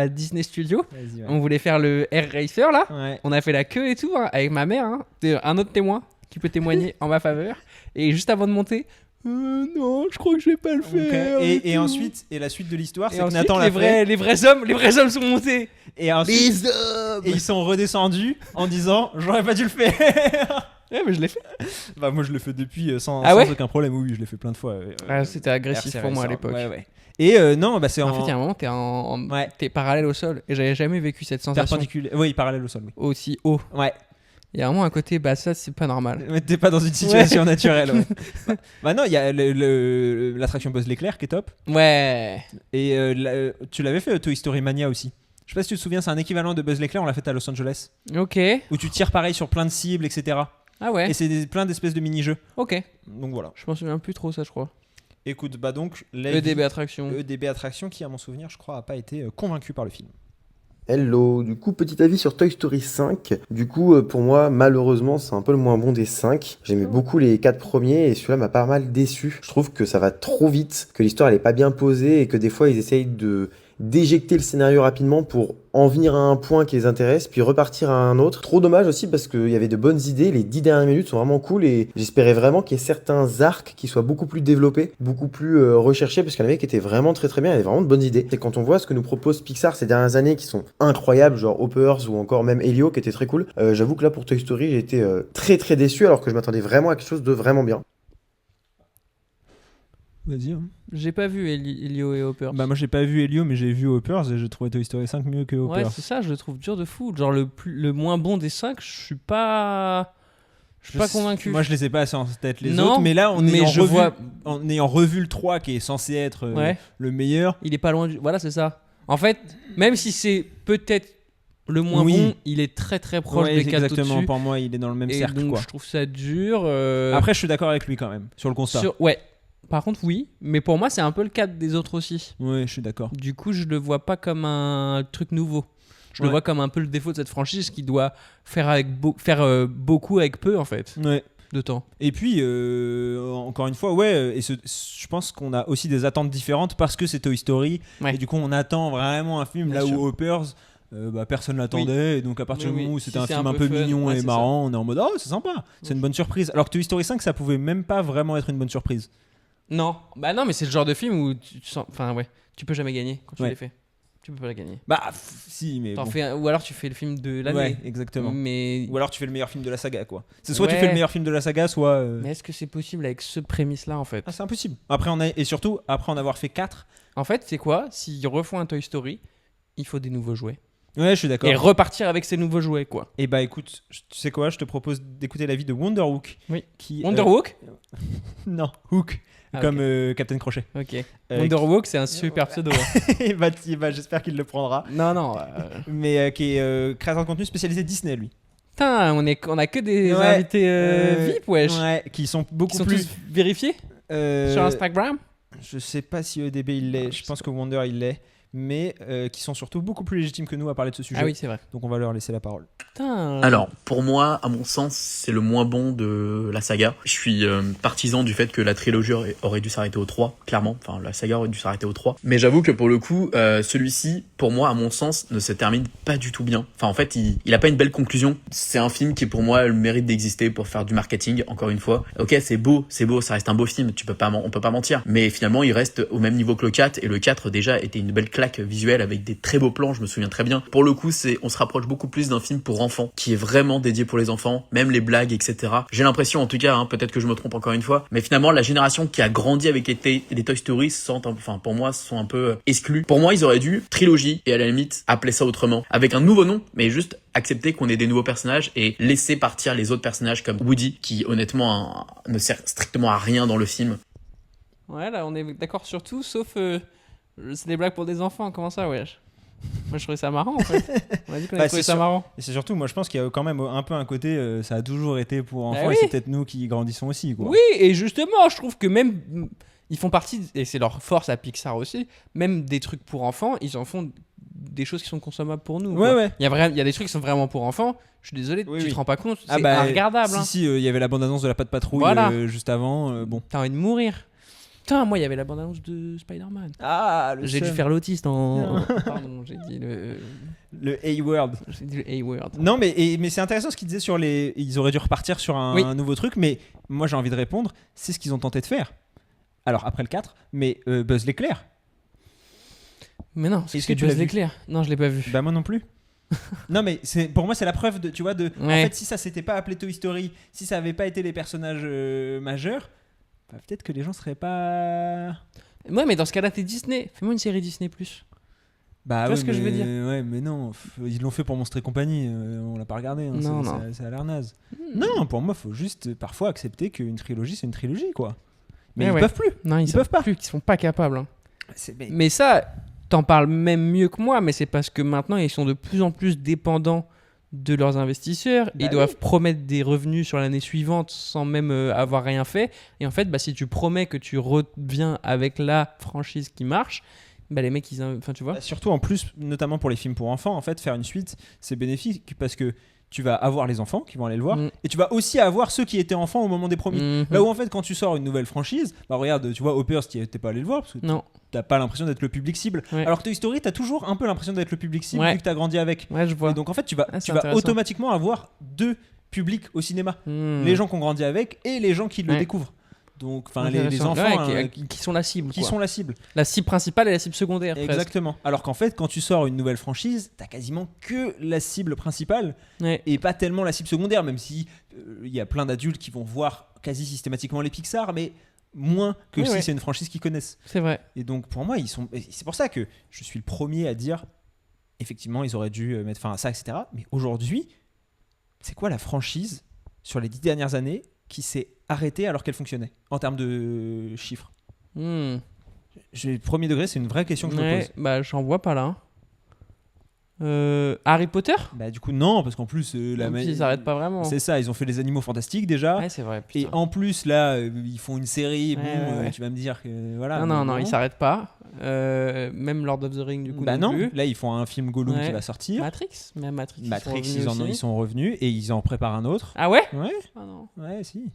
E: Disney Studio,
D: Vas-y, ouais.
E: on voulait faire le Air Racer là,
D: Ouais.
E: on a fait la queue et tout, hein, avec ma mère, hein. C'est un autre témoin qui peut témoigner en ma faveur, et juste avant de monter, non, je crois que je vais pas le
D: Ok.
E: faire.
D: Et
E: tout.
D: ensuite, et la suite de l'histoire,
E: Et
D: c'est que
E: ensuite,
D: Nathan l'a
E: les
D: fait.
E: vrais hommes sont montés.
D: Et ensuite,
E: hommes.
D: et ils sont redescendus en disant j'aurais pas dû le faire.
E: Ouais, mais je l'ai fait.
D: Bah moi je le fais depuis sans
E: Ah ouais
D: aucun problème. Oui, je l'ai fait plein de fois.
E: C'était agressif
D: RC
E: pour moi à
D: Racer.
E: l'époque.
D: Ouais. Et non, bah c'est
E: En fait, il y a un moment,
D: Ouais.
E: t'es parallèle au sol. Et j'avais jamais vécu cette sensation
D: perpendiculaire. Oui, parallèle au sol. Oui.
E: aussi haut.
D: Ouais.
E: Il y a vraiment un côté, bah ça, c'est pas normal.
D: Mais t'es pas dans une situation naturelle. Ouais. Bah non, il y a l'attraction Buzz l'éclair qui est top.
E: Ouais.
D: Et tu l'avais fait Toy Story Mania aussi. Je sais pas si tu te souviens, c'est un équivalent de Buzz l'éclair. On l'a fait à Los Angeles
E: Ok.
D: où tu tires pareil sur plein de cibles, etc.
E: Ah ouais.
D: Et c'est plein d'espèces de mini-jeux.
E: Ok.
D: Donc voilà.
E: Je m'en souviens plus trop, ça, je crois.
D: Écoute, bah donc
E: EDB Attraction.
D: EDB Attraction qui, à mon souvenir, je crois, a pas été convaincu par le film.
C: Hello, du coup petit avis sur Toy Story 5. Du coup pour moi malheureusement c'est un peu le moins bon des 5. J'aimais beaucoup les 4 premiers et celui-là m'a pas mal déçu. Je trouve que ça va trop vite, que l'histoire elle est pas bien posée et que des fois ils essayent d'éjecter le scénario rapidement pour en venir à un point qui les intéresse, puis repartir à un autre. Trop dommage aussi parce qu'il y avait de bonnes idées, les 10 dernières minutes sont vraiment cool et j'espérais vraiment qu'il y ait certains arcs qui soient beaucoup plus développés, beaucoup plus recherchés, parce qu'il y en avait qui étaient vraiment très très bien, il y avait vraiment de bonnes idées. Et quand on voit ce que nous propose Pixar ces dernières années qui sont incroyables, genre Hoppers ou encore même Elio qui était très cool, j'avoue que là pour Toy Story j'ai été très très déçu alors que je m'attendais vraiment à quelque chose de vraiment bien.
D: Vas-y. Hein.
E: J'ai pas vu Elio et Hopper.
D: Bah moi j'ai pas vu Elio mais j'ai vu Hoppers et j'ai trouvé Toy Story 5 mieux que Hoppers.
E: Ouais, c'est ça, je le trouve dur de fou. Genre le moins bon des 5, je suis pas convaincu.
D: Moi je les ai pas assez en tête les
E: Non,
D: autres, mais là
E: mais
D: en ayant revu le 3 qui est censé être le meilleur.
E: Il est pas loin du... Voilà, c'est ça. En fait, même si c'est peut-être le moins
D: Oui.
E: bon, il est très très proche des 4
D: exactement,
E: au-dessus.
D: pour moi il est dans le même
E: Et
D: cercle
E: donc
D: quoi.
E: je trouve ça dur.
D: Après je suis d'accord avec lui quand même sur le constat.
E: Ouais. Par contre, oui, mais pour moi, c'est un peu le cas des autres aussi.
D: Ouais, je suis d'accord.
E: Du coup, je le vois pas comme un truc nouveau. Je le vois comme un peu le défaut de cette franchise qui doit faire beaucoup avec peu, en fait,
D: Ouais.
E: de temps.
D: Et puis, encore une fois, je pense qu'on a aussi des attentes différentes parce que c'est Toy Story.
E: Ouais.
D: Et du coup, on attend vraiment un film
E: Bien
D: là
E: sûr.
D: où Hoppers, personne l'attendait. Et donc, à partir du moment où c'était
E: Si
D: un
E: c'est
D: film
E: un
D: un
E: peu
D: peu
E: fun,
D: mignon
E: ouais,
D: et
E: c'est
D: marrant, on est en mode oh, c'est sympa, c'est une bonne surprise. Alors que Toy Story 5, ça pouvait même pas vraiment être une bonne surprise.
E: Non, bah non, mais c'est le genre de film où tu sens... Enfin, ouais, tu peux jamais gagner quand tu
D: Ouais.
E: l'as fait. Tu peux pas la gagner.
D: Bah, si, mais.
E: T'en
D: Bon.
E: fais ou alors tu fais le film de l'année.
D: Ouais, exactement.
E: Mais...
D: Ou alors tu fais le meilleur film de la saga, quoi. C'est soit tu
E: Ouais.
D: fais le meilleur film de la saga, soit.
E: mais est-ce que c'est possible avec ce prémisse-là, en fait?
D: Ah, c'est impossible. Et surtout, après en avoir fait 4.
E: En fait, c'est quoi? S'ils refont un Toy Story, il faut des nouveaux jouets.
D: Ouais, je suis d'accord.
E: Et repartir avec ces nouveaux jouets, quoi.
D: Et bah écoute, tu sais quoi, je te propose d'écouter l'avis de Wonderhook.
E: Oui.
D: Qui,
E: Wonderwalk
D: Non, Hook,
E: Ah,
D: comme Captain Crochet.
E: Ok.
D: Euh,
E: Wonderwalk, c'est un super pseudo. hein.
D: Et bah, j'espère qu'il le prendra.
E: Non.
D: Mais qui est créateur de contenu spécialisé Disney, lui.
E: Putain, on a que des
D: Ouais.
E: invités VIP, wesh.
D: Ouais, qui sont beaucoup
E: Qui sont
D: plus.
E: tous vérifiés sur Instagram.
D: Je sais pas si EDB il l'est, je pense que Wonder il l'est. Mais qui sont surtout beaucoup plus légitimes que nous à parler de ce sujet.
E: Ah oui, c'est vrai.
D: Donc on va leur laisser la parole.
E: Putain.
F: Alors, pour moi, à mon sens, c'est le moins bon de la saga. Je suis partisan du fait que la trilogie aurait dû s'arrêter au 3, clairement. Enfin, la saga aurait dû s'arrêter au 3. Mais j'avoue que pour le coup, celui-ci, pour moi, à mon sens, ne se termine pas du tout bien. Enfin, en fait, il a pas une belle conclusion. C'est un film qui, pour moi, a le mérite d'exister pour faire du marketing, encore une fois. Ok, c'est beau, ça reste un beau film, on peut pas mentir. Mais finalement, il reste au même niveau que le 4, et le 4, déjà, était une belle claque visuelle avec des très beaux plans, je me souviens très bien. Pour le coup, on se rapproche beaucoup plus d'un film pour enfants, qui est vraiment dédié pour les enfants, même les blagues, etc. J'ai l'impression, en tout cas, peut-être que je me trompe encore une fois, mais finalement, la génération qui a grandi avec les Toy Story pour moi, sont un peu exclus. Pour moi, ils auraient dû trilogie, et à la limite, appeler ça autrement. Avec un nouveau nom, mais juste accepter qu'on ait des nouveaux personnages et laisser partir les autres personnages comme Woody, qui honnêtement ne sert strictement à rien dans le film.
E: Ouais, là, on est d'accord sur tout, sauf... c'est des blagues pour des enfants, comment ça, wesh? Moi, je trouvais ça marrant, en fait. On a dit qu'on avait trouvé ça marrant.
D: Et c'est surtout, moi je pense qu'il y a quand même un peu un côté, ça a toujours été pour enfants,
E: oui.
D: et c'est peut-être nous qui grandissons aussi, quoi.
E: Oui, et justement, je trouve que même... Ils font partie, et c'est leur force à Pixar aussi, même des trucs pour enfants, ils en font des choses qui sont consommables pour nous.
D: Ouais,
E: quoi.
D: ouais.
E: Il y a des trucs qui sont vraiment pour enfants, je suis désolé,
D: Oui,
E: tu
D: oui.
E: te rends pas compte,
D: Ah
E: c'est
D: bah,
E: regardable. hein.
D: Si, il y avait la bande-annonce de la Patte Patrouille
E: Voilà.
D: juste avant, bon.
E: T'as envie de mourir. Putain, moi, il y avait la bande-annonce de Spider-Man.
D: Ah,
E: J'ai dû faire l'autiste en... Pardon, j'ai dit
D: le A-word.
E: J'ai dit le A-word.
D: Non, mais c'est intéressant ce qu'ils disaient sur les... Ils auraient dû repartir sur un nouveau truc, mais moi j'ai envie de répondre, c'est ce qu'ils ont tenté de faire. Alors, après le 4, mais Buzz l'éclair.
E: Mais non,
D: Est-ce que tu l'as
E: Buzz
D: vu
E: l'éclair. Non, je l'ai pas vu.
D: Bah moi non plus. Non mais pour moi c'est la preuve de en
E: Ouais.
D: fait si ça s'était pas appelé Toy Story, si ça avait pas été les personnages majeurs, bah, peut-être que les gens seraient pas.
E: Ouais, mais dans ce cas-là, t'es Disney. Fais-moi une série Disney+.
D: Bah
E: Tu vois ce que je veux dire.
D: Ouais mais non, ils l'ont fait pour Monstres et compagnie, on l'a pas regardé. Hein,
E: Non,
D: ça,
E: non.
D: ça a l'air naze. Non, pour moi faut juste parfois accepter qu'une trilogie c'est une trilogie quoi. Mais
E: Ouais,
D: ils
E: ouais.
D: peuvent plus.
E: Non, ils
D: peuvent pas.
E: plus, ils sont pas capables. hein.
D: Mais
E: Mais ça, t'en parles même mieux que moi, mais c'est parce que maintenant, ils sont de plus en plus dépendants de leurs investisseurs.
D: Bah
E: Ils doivent promettre des revenus sur l'année suivante sans même avoir rien fait. Et en fait, si tu promets que tu reviens avec la franchise qui marche, les mecs, enfin, tu vois.
D: surtout en plus, notamment pour les films pour enfants, en fait, faire une suite, c'est bénéfique parce que tu vas avoir les enfants qui vont aller le voir,
E: Mm.
D: et tu vas aussi avoir ceux qui étaient enfants au moment des premiers.
E: Mhm.
D: Là où en fait, quand tu sors une nouvelle franchise, bah regarde, tu vois, Hoppers, t'es pas allé le voir parce que
E: Non.
D: t'as pas l'impression d'être le public cible.
E: Ouais.
D: Alors que Toy Story, t'as toujours un peu l'impression d'être le public cible
E: Ouais.
D: vu que t'as grandi avec.
E: Ouais, je vois.
D: Et donc en fait, tu vas
E: c'est intéressant.
D: automatiquement avoir deux publics au cinéma.
E: Hmm.
D: Les gens qui ont grandi avec et les gens qui le
E: Ouais.
D: découvrent. Donc, enfin, les
E: Intéressant.
D: enfants
E: Ouais, qui sont la cible.
D: qui
E: quoi.
D: sont la cible.
E: La cible principale et la cible secondaire. presque.
D: Exactement. Alors qu'en fait, quand tu sors une nouvelle franchise, t'as quasiment que la cible principale
E: Ouais.
D: et pas tellement la cible secondaire, même si il y a plein d'adultes qui vont voir quasi systématiquement les Pixar, mais moins que
E: Oui,
D: si
E: ouais.
D: c'est une franchise qu'ils connaissent.
E: C'est vrai.
D: Et donc pour moi, c'est pour ça que je suis le premier à dire effectivement, ils auraient dû mettre fin à ça, etc. Mais aujourd'hui, c'est quoi la franchise sur les 10 dernières années qui s'est arrêtée alors qu'elle fonctionnait en termes de chiffres?
E: Hmm.
D: Premier degré, c'est une vraie question que je me
E: Ouais,
D: pose.
E: bah j'en vois pas là. Harry Potter.
D: Bah du coup non, parce qu'en plus
E: En plus, ils s'arrêtent pas vraiment.
D: C'est ça, ils ont fait les Animaux Fantastiques déjà.
E: Ouais, c'est vrai.
D: Et
E: putain.
D: en plus là, ils font une série.
E: Ouais,
D: Bon,
E: ouais, ouais.
D: tu vas me dire que voilà.
E: non,
D: mais
E: ils s'arrêtent pas. Même Lord of the Rings du coup.
D: Bah non,
E: plus.
D: là ils font un film Gollum
E: Ouais.
D: qui va sortir.
E: Matrix. Même Matrix.
D: Matrix,
E: ils sont revenus
D: ils
E: aussi.
D: sont revenus et ils en préparent un autre.
E: Ah ouais.
D: Ouais,
E: Ah non.
D: ouais, si.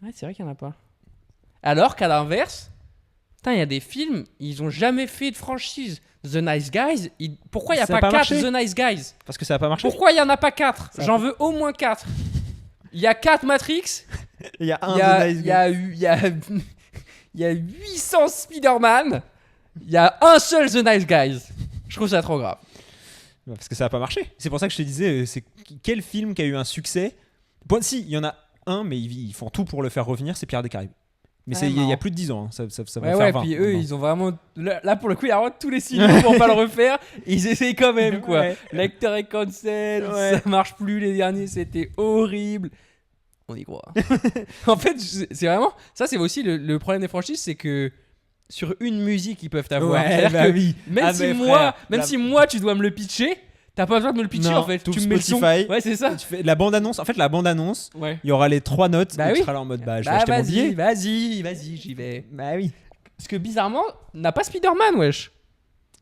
E: Ouais, c'est vrai qu'il y en a pas. Alors qu'à l'inverse, putain, il y a des films, ils ont jamais fait de franchise. The Nice Guys, pourquoi il y a
D: Ça a
E: pas
D: pas
E: 4
D: marché.
E: The Nice Guys?
D: Parce que ça a pas marché.
E: Pourquoi il y en a pas 4?
D: Ça a
E: J'en veux au moins 4. Il y a 4 Matrix,
D: Il y a un
E: il y a,
D: The Nice
E: il y a, il y a, il y a 800 Spider-Man, il y a un seul The Nice Guys. Je trouve ça trop grave.
D: Guy. Parce que ça a pas marché. C'est pour ça que je te disais, c'est quel film qui a eu un succès. Bon, si, il y en a un, mais ils font tout pour le faire revenir, c'est Pierre des Caraïbes. Mais
E: Ah,
D: c'est il y a
E: marrant.
D: plus de 10 ans, hein. Ça va
E: Ouais,
D: faire 20.
E: puis eux,
D: maintenant.
E: ils ont vraiment. Là, pour le coup, il y a vraiment tous les signes pour pas le refaire. Et ils essayent quand même, quoi.
D: Ouais.
E: Lecteur est cancel,
D: Ouais.
E: ça marche plus. Les derniers, c'était horrible. On y croit. En fait, c'est vraiment. Ça, c'est aussi le problème des franchises, c'est que sur une musique, ils peuvent t'avoir.
D: Ouais,
E: C'est-à-dire
D: bah
E: que
D: oui.
E: Même,
D: Ah,
E: si,
D: mais
E: moi,
D: frère,
E: même
D: la-
E: si moi, tu dois me le pitcher, t'as pas besoin de me le pitcher
D: Non,
E: en fait.
D: t'ouvres
E: Tu me mets le son.
D: Spotify.
E: Ouais, c'est ça.
D: Tu fais la bande-annonce. En fait, la bande-annonce,
E: Ouais.
D: il y aura les 3 notes.
E: Bah
D: et
E: oui.
D: tu seras là en mode, je vais
E: Bah,
D: acheter mon billet.
E: vas-y, j'y vais.
D: Bah oui.
E: Parce que bizarrement, on n'a pas Spider-Man, wesh.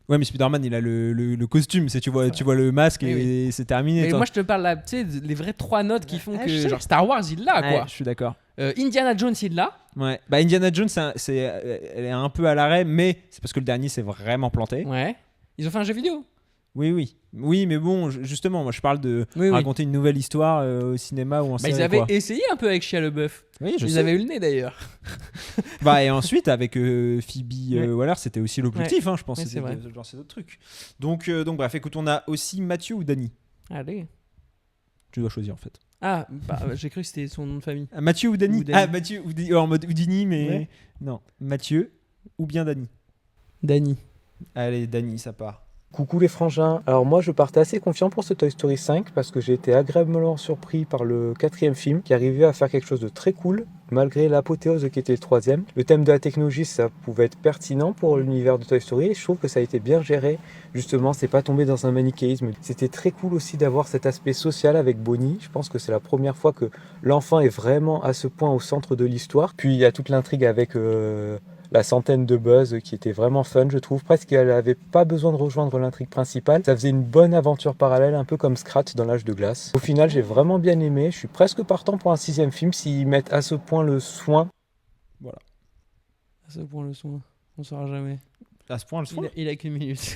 D: Ouais, mais Spider-Man, il a le costume. Tu vois le masque
E: Oui,
D: et c'est terminé.
E: Mais
D: toi.
E: moi, je te parle là, tu sais, les vraies 3 notes qui font
D: Ah,
E: que.
D: je sais.
E: Genre Star Wars, il l'a,
D: Ouais,
E: quoi.
D: je suis d'accord.
E: Indiana Jones, il l'a.
D: Ouais. Bah Indiana Jones, elle est un peu à l'arrêt, mais c'est parce que le dernier s'est vraiment planté.
E: Ouais. Ils ont fait un jeu vidéo.
D: Oui, mais bon, justement, moi je parle de
E: Oui, oui.
D: raconter une nouvelle histoire au cinéma ou en
E: Bah,
D: série.
E: ils avaient
D: quoi.
E: essayé un peu avec Shia LaBeouf.
D: Oui, je
E: Ils
D: sais.
E: avaient eu le nez d'ailleurs.
D: Bah, et ensuite, avec Phoebe
E: Ouais.
D: Waller, c'était aussi l'objectif, hein, je pense.
E: Ouais,
D: c'était
E: c'est vrai.
D: de lancer d'autres trucs. Donc, bref, écoute, on a aussi Mathieu ou Dany.
E: Allez.
D: Tu dois choisir en fait.
E: Ah, bah, j'ai cru que c'était son nom de famille.
D: Ah, Mathieu ou Dany.
E: Ou Dany.
D: Ah, Mathieu en mode Houdini, mais
E: Ouais.
D: non. Mathieu ou bien Dany.
E: Dany.
D: Allez, Dany, ça part.
G: Coucou les frangins, alors moi je partais assez confiant pour ce Toy Story 5 parce que j'ai été agréablement surpris par le 4e film qui arrivait à faire quelque chose de très cool malgré l'apothéose qui était le 3e. Le thème de la technologie ça pouvait être pertinent pour l'univers de Toy Story et je trouve que ça a été bien géré, justement c'est pas tombé dans un manichéisme. C'était très cool aussi d'avoir cet aspect social avec Bonnie, je pense que c'est la première fois que l'enfant est vraiment à ce point au centre de l'histoire. Puis il y a toute l'intrigue avec... la centaine de Buzz qui était vraiment fun, je trouve. Presque qu'elle n'avait pas besoin de rejoindre l'intrigue principale. Ça faisait une bonne aventure parallèle, un peu comme Scratch dans l'âge de glace. Au final, j'ai vraiment bien aimé. Je suis presque partant pour un 6e film s'ils mettent à ce point le soin.
E: À ce point, le son. On saura jamais.
D: À ce point, le soin.
E: Il a qu'une minute.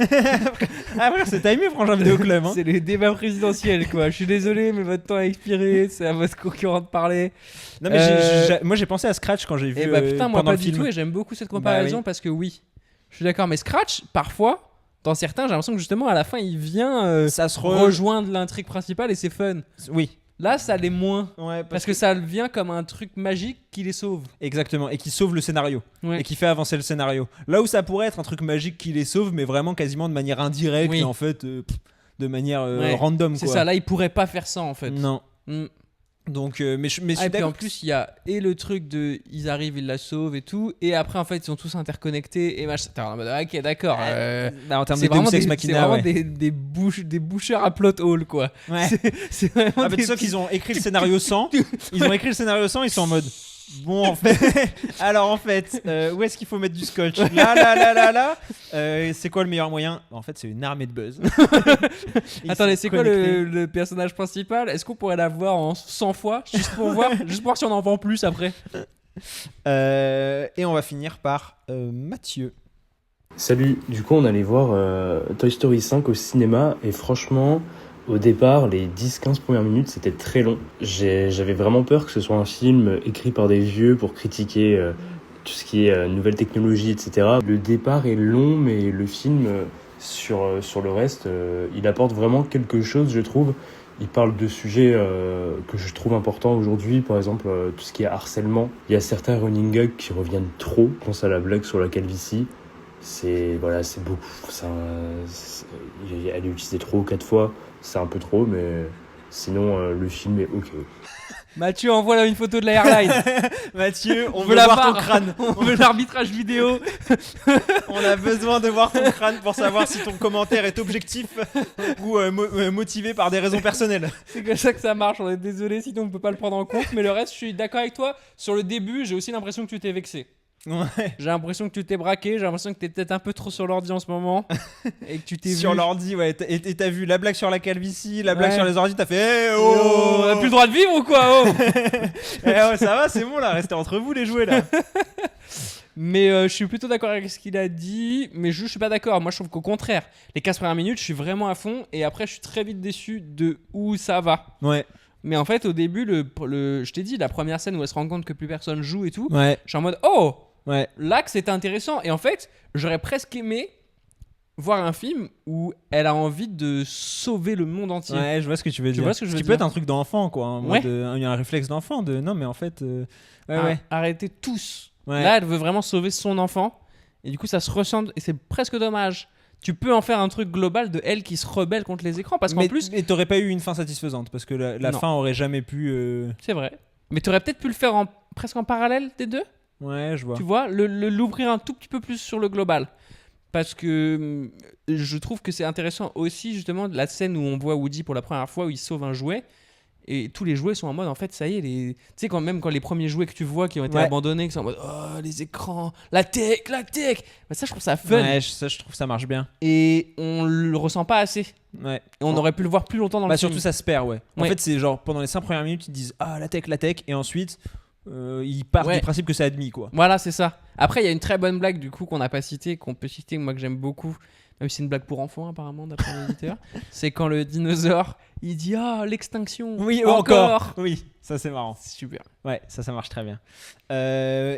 D: Ah, frère, c'est timé, Frangin Vidéo Club. Hein.
E: C'est le débat présidentiel, quoi. Je suis désolé, mais votre temps a expiré. C'est à votre concurrent de parler.
D: Non, mais
E: Euh,
D: moi j'ai pensé à Scratch quand j'ai vu
E: Et bah putain, moi
D: pendant
E: pas
D: le
E: du
D: film.
E: tout. Et j'aime beaucoup cette comparaison
D: oui.
E: parce que oui, je suis d'accord. Mais Scratch, parfois, dans certains, j'ai l'impression que justement à la fin, il vient
D: Ça se
E: rejoindre l'intrigue principale et c'est fun.
D: Oui.
E: Là, ça l'est moins.
D: Ouais,
E: Parce que ça vient comme un truc magique qui les sauve.
D: Exactement, et qui sauve le scénario,
E: Ouais.
D: et qui fait avancer le scénario. Là où ça pourrait être un truc magique qui les sauve, mais vraiment quasiment de manière indirecte,
E: Oui.
D: et en fait, de manière
E: Ouais.
D: random.
E: C'est
D: quoi.
E: ça, là, il pourrait pas faire ça en fait.
D: Non.
E: Mm.
D: Donc, mais je suis
E: Ah, et puis en
D: d'accord.
E: plus, il y a et le truc de ils arrivent, ils la sauvent et tout, et après en fait ils sont tous interconnectés et machin. T'es en mode ok, d'accord.
D: Bah, en termes
E: c'est
D: de Deus
E: vraiment,
D: Ex
E: c'est
D: Machina,
E: vraiment
D: ouais.
E: des boucheurs à plot hole quoi.
D: Ouais.
E: C'est vraiment
D: Ah, bah,
E: des
D: tu sais
E: petits-
D: qu'ils ont écrit le scénario sans. Ils ont écrit le scénario sans, ils sont en mode. Bon, en fait, alors en fait, où est-ce qu'il faut mettre du scotch? Là. C'est quoi le meilleur moyen? En fait, c'est une armée de buzz.
E: Attendez, c'est quoi le personnage principal? Est-ce qu'on pourrait l'avoir en 100 fois juste pour voir si on en vend plus après?
D: Et on va finir par Mathieu.
H: Salut, du coup on allait voir Toy Story 5 au cinéma et franchement au départ les 10-15 premières minutes c'était très long. J'avais vraiment peur que ce soit un film écrit par des vieux pour critiquer tout ce qui est nouvelle technologie, etc. Le départ est long mais le film sur le reste il apporte vraiment quelque chose je trouve. Il parle de sujets que je trouve importants aujourd'hui, par exemple tout ce qui est harcèlement. Il y a certains running gags qui reviennent trop, je pense à la blague sur la calvitie. C'est beaucoup, elle est utilisée 3 ou 4 fois, c'est un peu trop, mais sinon le film est ok.
E: Mathieu, envoie là une photo de la airline.
D: Mathieu, on
E: veut
D: veut
E: la
D: voir ton
E: barre.
D: crâne.
E: On veut l'arbitrage vidéo.
D: On a besoin de voir ton crâne pour savoir si ton commentaire est objectif ou motivé par des raisons personnelles.
E: C'est comme ça que ça marche, on est désolé sinon on peut pas le prendre en compte, mais le reste je suis d'accord avec toi. Sur le début, j'ai aussi l'impression que tu t'es vexé.
D: Ouais.
E: J'ai l'impression que tu t'es braqué, j'ai l'impression que t'es peut-être un peu trop sur l'ordi en ce moment et que tu t'es
D: Sur
E: vu.
D: l'ordi, ouais. Et t'as vu la blague sur la calvitie, la blague
E: Ouais.
D: sur les ordi, t'as fait
E: Oh, on a plus le droit de vivre ou quoi?
D: ouais, ça va, c'est bon là, restez entre vous les jouets là.
E: Mais je suis plutôt d'accord avec ce qu'il a dit, mais je suis pas d'accord. Moi je trouve qu'au contraire, les 15 premières minutes, je suis vraiment à fond et après je suis très vite déçu de où ça va.
D: Ouais.
E: Mais en fait, au début, je t'ai dit, la première scène où elle se rend compte que plus personne joue et tout,
D: Ouais.
E: je suis en mode oh,
D: Ouais.
E: là que c'était intéressant. Et en fait, j'aurais presque aimé voir un film où elle a envie de sauver le monde entier.
D: Ouais, je vois ce que tu veux dire.
E: vois ce que je veux
D: qui
E: dire
D: peut être un truc d'enfant, quoi.
E: Ouais.
D: Il y a un réflexe d'enfant de non, mais en fait. Ouais.
E: Arrêtez tous.
D: Ouais.
E: Là, elle veut vraiment sauver son enfant. Et du coup, ça se ressent. Et c'est presque dommage. Tu peux en faire un truc global de elle qui se rebelle contre les écrans. Parce qu'en plus.
D: Mais t'aurais pas eu une fin satisfaisante parce que la
E: Non.
D: fin aurait jamais pu.
E: C'est vrai. Mais tu aurais peut-être pu le faire presque en parallèle des deux.
D: Ouais, je vois.
E: Tu vois, l'ouvrir un tout petit peu plus sur le global. Parce que je trouve que c'est intéressant aussi, justement, la scène où on voit Woody pour la première fois, où il sauve un jouet. Et tous les jouets sont en mode, en fait, ça y est, tu sais, quand les premiers jouets que tu vois qui ont été
D: Ouais.
E: abandonnés, qui sont en mode, oh, les écrans, la tech. Bah, ça, je trouve ça fun.
D: Ouais, je trouve ça marche bien.
E: Et on le ressent pas assez.
D: Ouais.
E: Et on aurait pu le voir plus longtemps dans
D: Bah
E: le film.
D: surtout ça se perd, ouais. En
E: Ouais.
D: fait, c'est genre pendant les 5 premières minutes, ils disent ah la tech, et ensuite ils partent
E: Ouais.
D: du principe que c'est admis, quoi.
E: Voilà, c'est ça. Après, il y a une très bonne blague, du coup, qu'on n'a pas citée, qu'on peut citer, moi, que j'aime beaucoup. Même si c'est une blague pour enfants, apparemment, d'après l'éditeur. C'est quand le dinosaure, il dit ah, l'extinction.
D: Oui, encore. Oui, ça c'est marrant.
E: C'est super.
D: Ouais, ça marche très bien.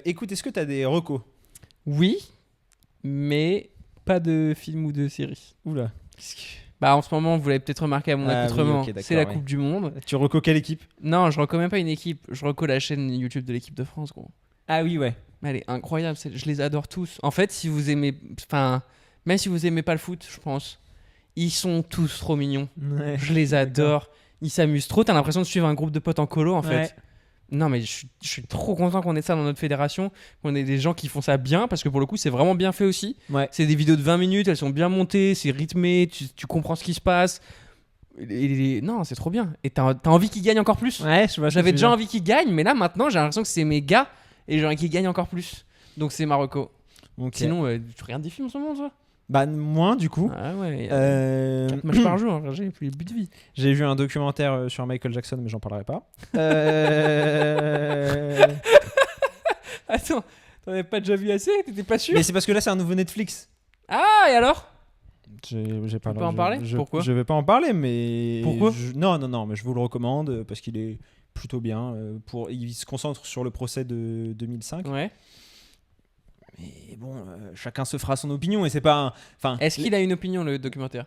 D: Écoute, est-ce que t'as des recos?
E: Oui, mais pas de film ou de série.
D: Oula.
E: Bah, en ce moment, vous l'avez peut-être remarqué à mon
D: Ah oui,
E: accoutrement,
D: ok, d'accord,
E: c'est la
D: ouais.
E: Coupe du Monde.
D: Tu reco quelle équipe?
E: Non, je recommande même pas une équipe, je recommande la chaîne YouTube de l'équipe de France, gros.
D: Ah oui, ouais.
E: Mais elle est incroyable, je les adore tous. En fait, si vous aimez, enfin, même si vous aimez pas le foot, je pense, ils sont tous trop mignons.
D: Ouais.
E: Je les adore. Ils s'amusent trop. T'as l'impression de suivre un groupe de potes en colo, en fait.
D: Ouais.
E: Non, mais je suis trop content qu'on ait ça dans notre fédération, qu'on ait des gens qui font ça bien, parce que pour le coup, c'est vraiment bien fait aussi.
D: Ouais.
E: C'est des vidéos de 20 minutes, elles sont bien montées, c'est rythmé, tu comprends ce qui se passe. Non, c'est trop bien. Et t'as envie qu'ils gagnent encore plus.
D: Ouais, je vois.
E: J'avais déjà envie qu'ils gagnent, mais là, maintenant, j'ai l'impression que c'est mes gars, et j'ai envie qu'ils gagnent encore plus. Donc, c'est Marocco.
D: Ok.
E: Sinon, tu regardes des films en ce moment, toi?
D: Bah moins du coup.
E: Ah ouais. 4
D: Euh,
E: matchs par jour, j'ai plus le but de vie.
D: J'ai vu un documentaire sur Michael Jackson, mais j'en parlerai pas.
E: Attends, t'en avais pas déjà vu assez? T'étais pas sûr?
D: Mais c'est parce que là c'est un nouveau Netflix.
E: Ah, et alors?
D: J'ai pas
E: peux pas en parler? Pourquoi?
D: Je vais pas en parler, mais
E: Pourquoi?
D: Non, mais je vous le recommande parce qu'il est plutôt bien. Il se concentre sur le procès de 2005.
E: Ouais.
D: Mais bon, chacun se fera son opinion et c'est pas. Enfin,
E: Est-ce qu'il a une opinion, le documentaire?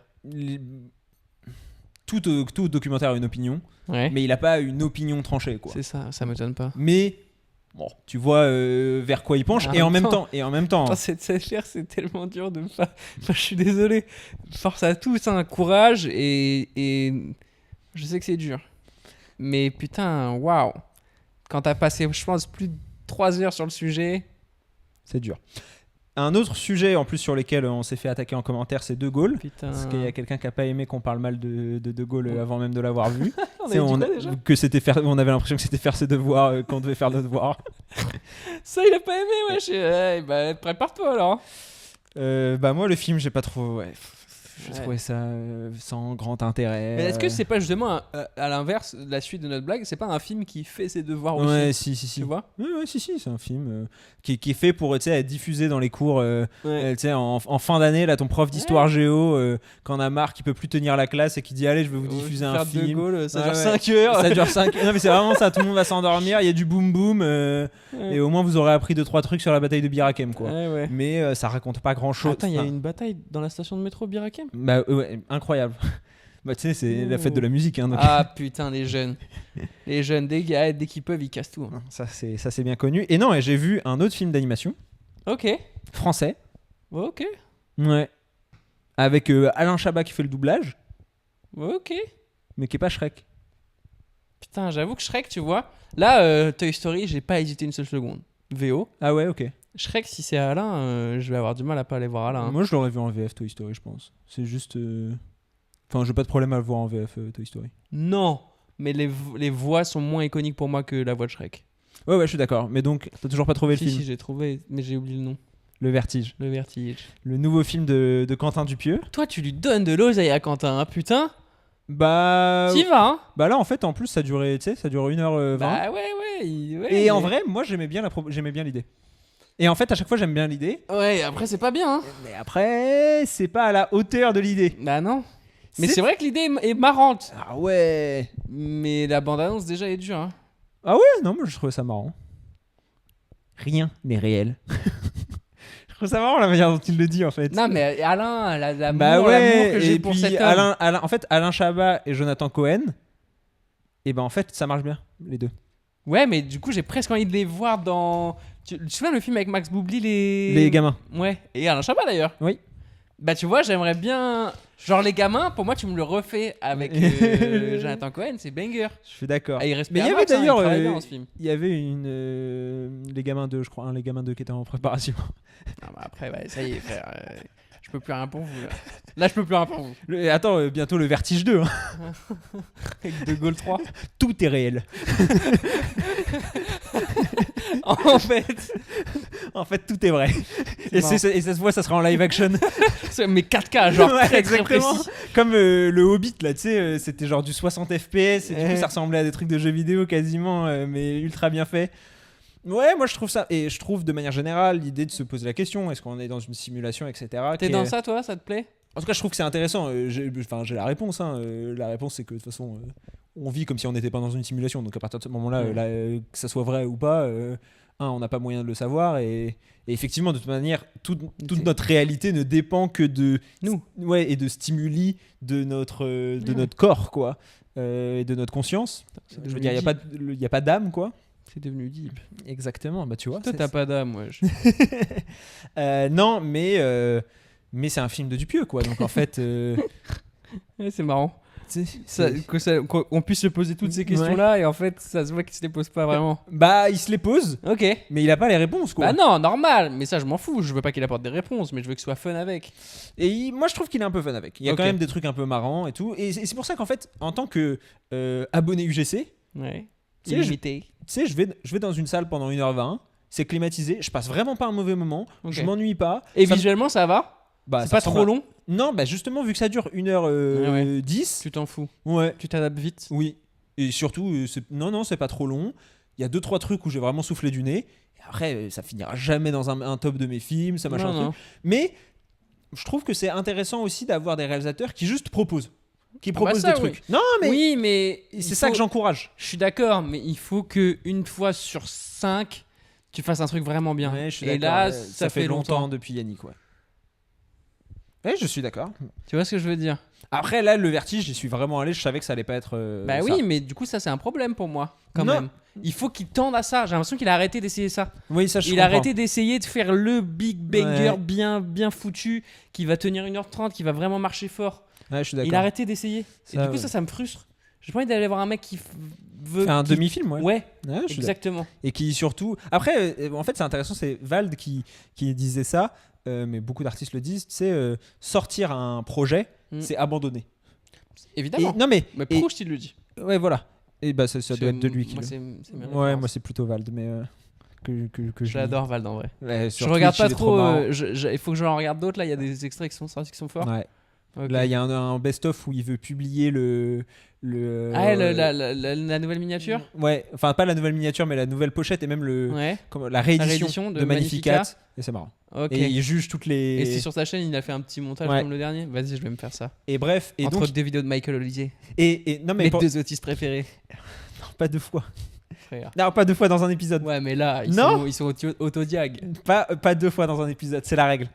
D: tout documentaire a une opinion,
E: Ouais.
D: mais il a pas une opinion tranchée, quoi.
E: C'est ça m'étonne pas.
D: Mais bon, tu vois vers quoi il penche et en même temps.
E: Attends, cette chair, c'est tellement dur de pas. Enfin, je suis désolé. Force à tous, hein, courage et je sais que c'est dur. Mais putain, waouh. Quand t'as passé, je pense, plus de 3 heures sur le sujet.
D: C'est dur. Un autre sujet en plus sur lequel on s'est fait attaquer en commentaire, c'est De Gaulle.
E: Putain.
D: Parce qu'il y a quelqu'un qui a pas aimé qu'on parle mal de Gaulle avant même de l'avoir vu.
E: On
D: C'est-
E: avait dit quoi déjà
D: que c'était faire, on avait l'impression que c'était faire ses devoirs, qu'on devait faire nos devoirs.
E: Ça, il a pas aimé, ouais. Bah, prépare-toi alors.
D: Bah moi le film j'ai pas trop, j'ai
E: Ouais.
D: trouvé ça sans grand intérêt.
E: Mais est-ce que c'est pas justement à l'inverse, la suite de notre blague, c'est pas un film qui fait ses devoirs aussi?
D: Ouais, si,
E: Tu vois?
D: Ouais, si, c'est un film qui est fait pour, tu sais, être diffusé dans les cours, tu sais, en fin d'année, là, ton prof d'histoire géo, quand on a marre, qui peut plus tenir la classe et qui dit, allez, je vais vous diffuser un
E: Faire De
D: film.
E: Gaulle, ça
D: Ouais,
E: dure
D: ouais.
E: 5 heures.
D: Ça dure 5 Non, mais c'est vraiment ça, tout le monde va s'endormir, il y a du boom boom, et au moins vous aurez appris 2-3 trucs sur la bataille de Bir Hakeim, quoi.
E: Ouais.
D: Mais ça raconte pas grand chose.
E: Attends, il y a une bataille dans la station de métro Bir Hakeim?
D: Bah ouais, incroyable. Bah tu sais, c'est la fête de la musique, hein, donc.
E: Ah putain, les jeunes. Les jeunes, dès qu'ils peuvent, ils cassent tout. hein.
D: Ça c'est bien connu. Et non, et j'ai vu un autre film d'animation
E: Ok.
D: français.
E: Ok.
D: Ouais. Avec Alain Chabat qui fait le doublage,
E: Ok.
D: mais qui est pas Shrek.
E: Putain, j'avoue que Shrek, tu vois. Là, Toy Story, j'ai pas hésité une seule seconde. VO.
D: Ah ouais, ok.
E: Shrek, si c'est Alain, je vais avoir du mal à pas aller voir Alain. hein.
D: Moi je l'aurais vu en VF Toy Story, je pense. C'est juste. Enfin, j'ai pas de problème à le voir en VF Toy Story.
E: Non, mais les voix sont moins iconiques pour moi que la voix de Shrek.
D: Ouais, je suis d'accord. Mais donc, t'as toujours pas trouvé le
E: Si,
D: film
E: si, j'ai trouvé, mais j'ai oublié le nom.
D: Le Vertige.
E: Le Vertige.
D: Le nouveau film de Quentin Dupieux.
E: Toi, tu lui donnes de l'oseille à Quentin, hein, putain.
D: Bah.
E: T'y vas, hein.
D: Bah là, en fait, en plus, ça durait, tu sais, ça dure 1h20.
E: Bah ouais.
D: Et en vrai, moi, j'aimais bien l'idée. Et en fait, à chaque fois, j'aime bien l'idée.
E: Ouais, après, c'est pas bien, hein.
D: Mais après, c'est pas à la hauteur de l'idée.
E: Bah non. Mais c'est vrai que l'idée est marrante.
D: Ah ouais.
E: Mais la bande-annonce, déjà, est dure, hein.
D: Ah ouais, non, moi, je trouvais ça marrant. Rien n'est réel. Je trouve ça marrant la manière dont il le dit, en fait.
E: Non, mais Alain, l'amour,
D: Bah ouais,
E: l'amour que j'ai
D: et
E: pour
D: puis
E: cet homme.
D: Alain, en fait, Alain Chabat et Jonathan Cohen, et ben en fait, ça marche bien, les deux.
E: Ouais, mais du coup, j'ai presque envie de les voir dans. Tu te souviens le film avec Max Boublil et.
D: Les gamins.
E: Ouais, et Alain Chabat d'ailleurs.
D: Oui.
E: Bah, tu vois, j'aimerais bien. Genre, les gamins, pour moi, tu me le refais avec Jonathan Cohen, c'est banger.
D: Je suis d'accord.
E: Ah, il
D: Mais
E: respire
D: il y
E: un
D: avait
E: max, hein,
D: d'ailleurs,
E: il travaille bien dans ce film.
D: il y avait les gamins 2, je crois, les gamins 2 qui étaient en préparation.
E: Ah, bah après, ouais, ça y est, frère. Je peux plus rien pour vous. Là, je peux plus rien pour vous.
D: Attends, bientôt le Vertige 2. Hein.
E: Avec De Gaulle 3.
D: Tout est réel.
E: En fait,
D: En fait, tout est vrai. Et,
E: marrant.
D: et ça se voit, ça sera en live action.
E: mais 4K, genre
D: Ouais,
E: très, très
D: exactement.
E: précis.
D: Comme le Hobbit, là, tu sais, c'était genre du 60 FPS, et du coup, ça ressemblait à des trucs de jeux vidéo quasiment, mais ultra bien fait. Ouais, moi je trouve ça, et je trouve de manière générale l'idée de se poser la question, est-ce qu'on est dans une simulation, etc.
E: T'es dans ça, toi? Ça te plaît?
D: En tout cas, je trouve que c'est intéressant. J'ai la réponse. Hein. La réponse, c'est que de toute façon, on vit comme si on n'était pas dans une simulation. Donc à partir de ce moment-là, que ça soit vrai ou pas, on n'a pas moyen de le savoir. Et effectivement, de toute manière, toute notre réalité ne dépend que de
E: nous.
D: Ouais, et de stimuli de notre corps, quoi, et de notre conscience. Je veux dire, il y a pas d'âme, quoi.
E: C'est devenu deep.
D: Exactement. Bah tu vois.
E: Toi, t'as pas d'âme, wesh.
D: Non, mais c'est un film de Dupieux, quoi. Donc en fait.
E: Ouais, c'est marrant. Qu'on puisse se poser toutes ces questions-là et en fait, ça se voit qu'il se les pose pas vraiment.
D: Bah, il se les pose,
E: Ok.
D: mais il a pas les réponses, quoi.
E: Bah non, normal. Mais ça, je m'en fous. Je veux pas qu'il apporte des réponses, mais je veux qu'il soit fun avec.
D: Et moi, je trouve qu'il est un peu fun avec. Il y a
E: Ok.
D: quand même des trucs un peu marrants et tout. Et c'est pour ça qu'en fait, en tant que abonné UGC,
E: Ouais.
D: Tu sais,
E: Illimité.
D: tu sais, je vais dans une salle pendant 1h20. C'est climatisé. Je passe vraiment pas un mauvais moment.
E: Ok.
D: Je m'ennuie pas.
E: Et
D: Ça me-
E: visuellement, ça va?
D: Bah,
E: C'est
D: ça
E: pas
D: ressemble
E: trop
D: à-
E: long?
D: Non, bah justement, vu que ça dure 1h10.
E: Tu t'en fous.
D: Ouais.
E: Tu t'adaptes vite.
D: Oui. Et surtout, non, c'est pas trop long. Il y a 2-3 trucs où j'ai vraiment soufflé du nez. Et après, ça finira jamais dans un top de mes films, ça machin.
E: Non,
D: truc. Mais je trouve que c'est intéressant aussi d'avoir des réalisateurs qui juste proposent. Qui proposent
E: ça,
D: des trucs. Non, mais
E: Oui, mais.
D: c'est ça que j'encourage.
E: Je suis d'accord, mais il faut que une fois sur 5, tu fasses un truc vraiment bien.
D: Ouais, je suis
E: Et
D: d'accord.
E: là,
D: Ouais,
E: ça fait longtemps.
D: depuis Yannick, ouais. Ouais, je suis d'accord.
E: Tu vois ce que je veux dire?
D: Après, là, le Vertige, j'y suis vraiment allé. Je savais que ça allait pas être.
E: Bah
D: ça.
E: oui, mais du coup, ça, c'est un problème pour moi, quand
D: Non.
E: même. Il faut qu'il tende à ça. J'ai l'impression qu'il a arrêté d'essayer ça.
D: Oui, ça, je
E: Il a
D: comprends.
E: arrêté d'essayer de faire le big banger
D: Ouais.
E: bien foutu, qui va tenir 1h30, qui va vraiment marcher fort.
D: Ouais, je suis d'accord.
E: Il a arrêté d'essayer. Et
D: Ça,
E: du coup,
D: ouais.
E: ça me frustre. J'ai pas envie d'aller voir un mec qui veut.
D: Faire un
E: qui-
D: demi-film, ouais.
E: Ouais,
D: Ouais, je suis
E: exactement.
D: Et qui surtout. Après, en fait, c'est intéressant, c'est Vald qui disait ça, mais beaucoup d'artistes le disent, tu sais, sortir un projet, c'est abandonner.
E: Évidemment.
D: Et, non, mais.
E: Mais
D: et-
E: Proust, il le dit.
D: Ouais, voilà. Et bah, ça doit être de lui qui
E: Moi,
D: le.
E: c'est mes
D: Ouais,
E: références.
D: moi, c'est plutôt Vald, mais. Que
E: J'adore Vald en vrai.
D: Ouais,
E: Je
D: sur
E: regarde
D: Twitch,
E: pas
D: il est
E: trop.
D: marrant.
E: Il faut que j'en regarde d'autres. Là, il y a des extraits qui sont sortis qui sont forts.
D: Ouais.
E: Ok.
D: Là, il y a un best-of où il veut publier le.
E: Ah, la nouvelle miniature.
D: Ouais, enfin, pas la nouvelle miniature, mais la nouvelle pochette et même
E: Ouais.
D: la réédition,
E: réédition
D: de
E: de
D: Magnificat.
E: Magnificat.
D: Et c'est marrant.
E: Ok.
D: Et il juge toutes les.
E: Et c'est sur sa chaîne, il a fait un petit montage
D: Ouais.
E: comme le dernier. Vas-y, je vais me faire ça.
D: Et bref, et
E: Entre
D: donc.
E: deux vidéos de Michael Olivier.
D: Et non, mais
E: Mes
D: pour-
E: deux autistes préférés.
D: pas deux fois.
E: Frère.
D: Non, pas deux fois dans un épisode.
E: Ouais, mais là,
D: Non.
E: ils sont autodiag.
D: Pas deux fois dans un épisode, c'est la règle.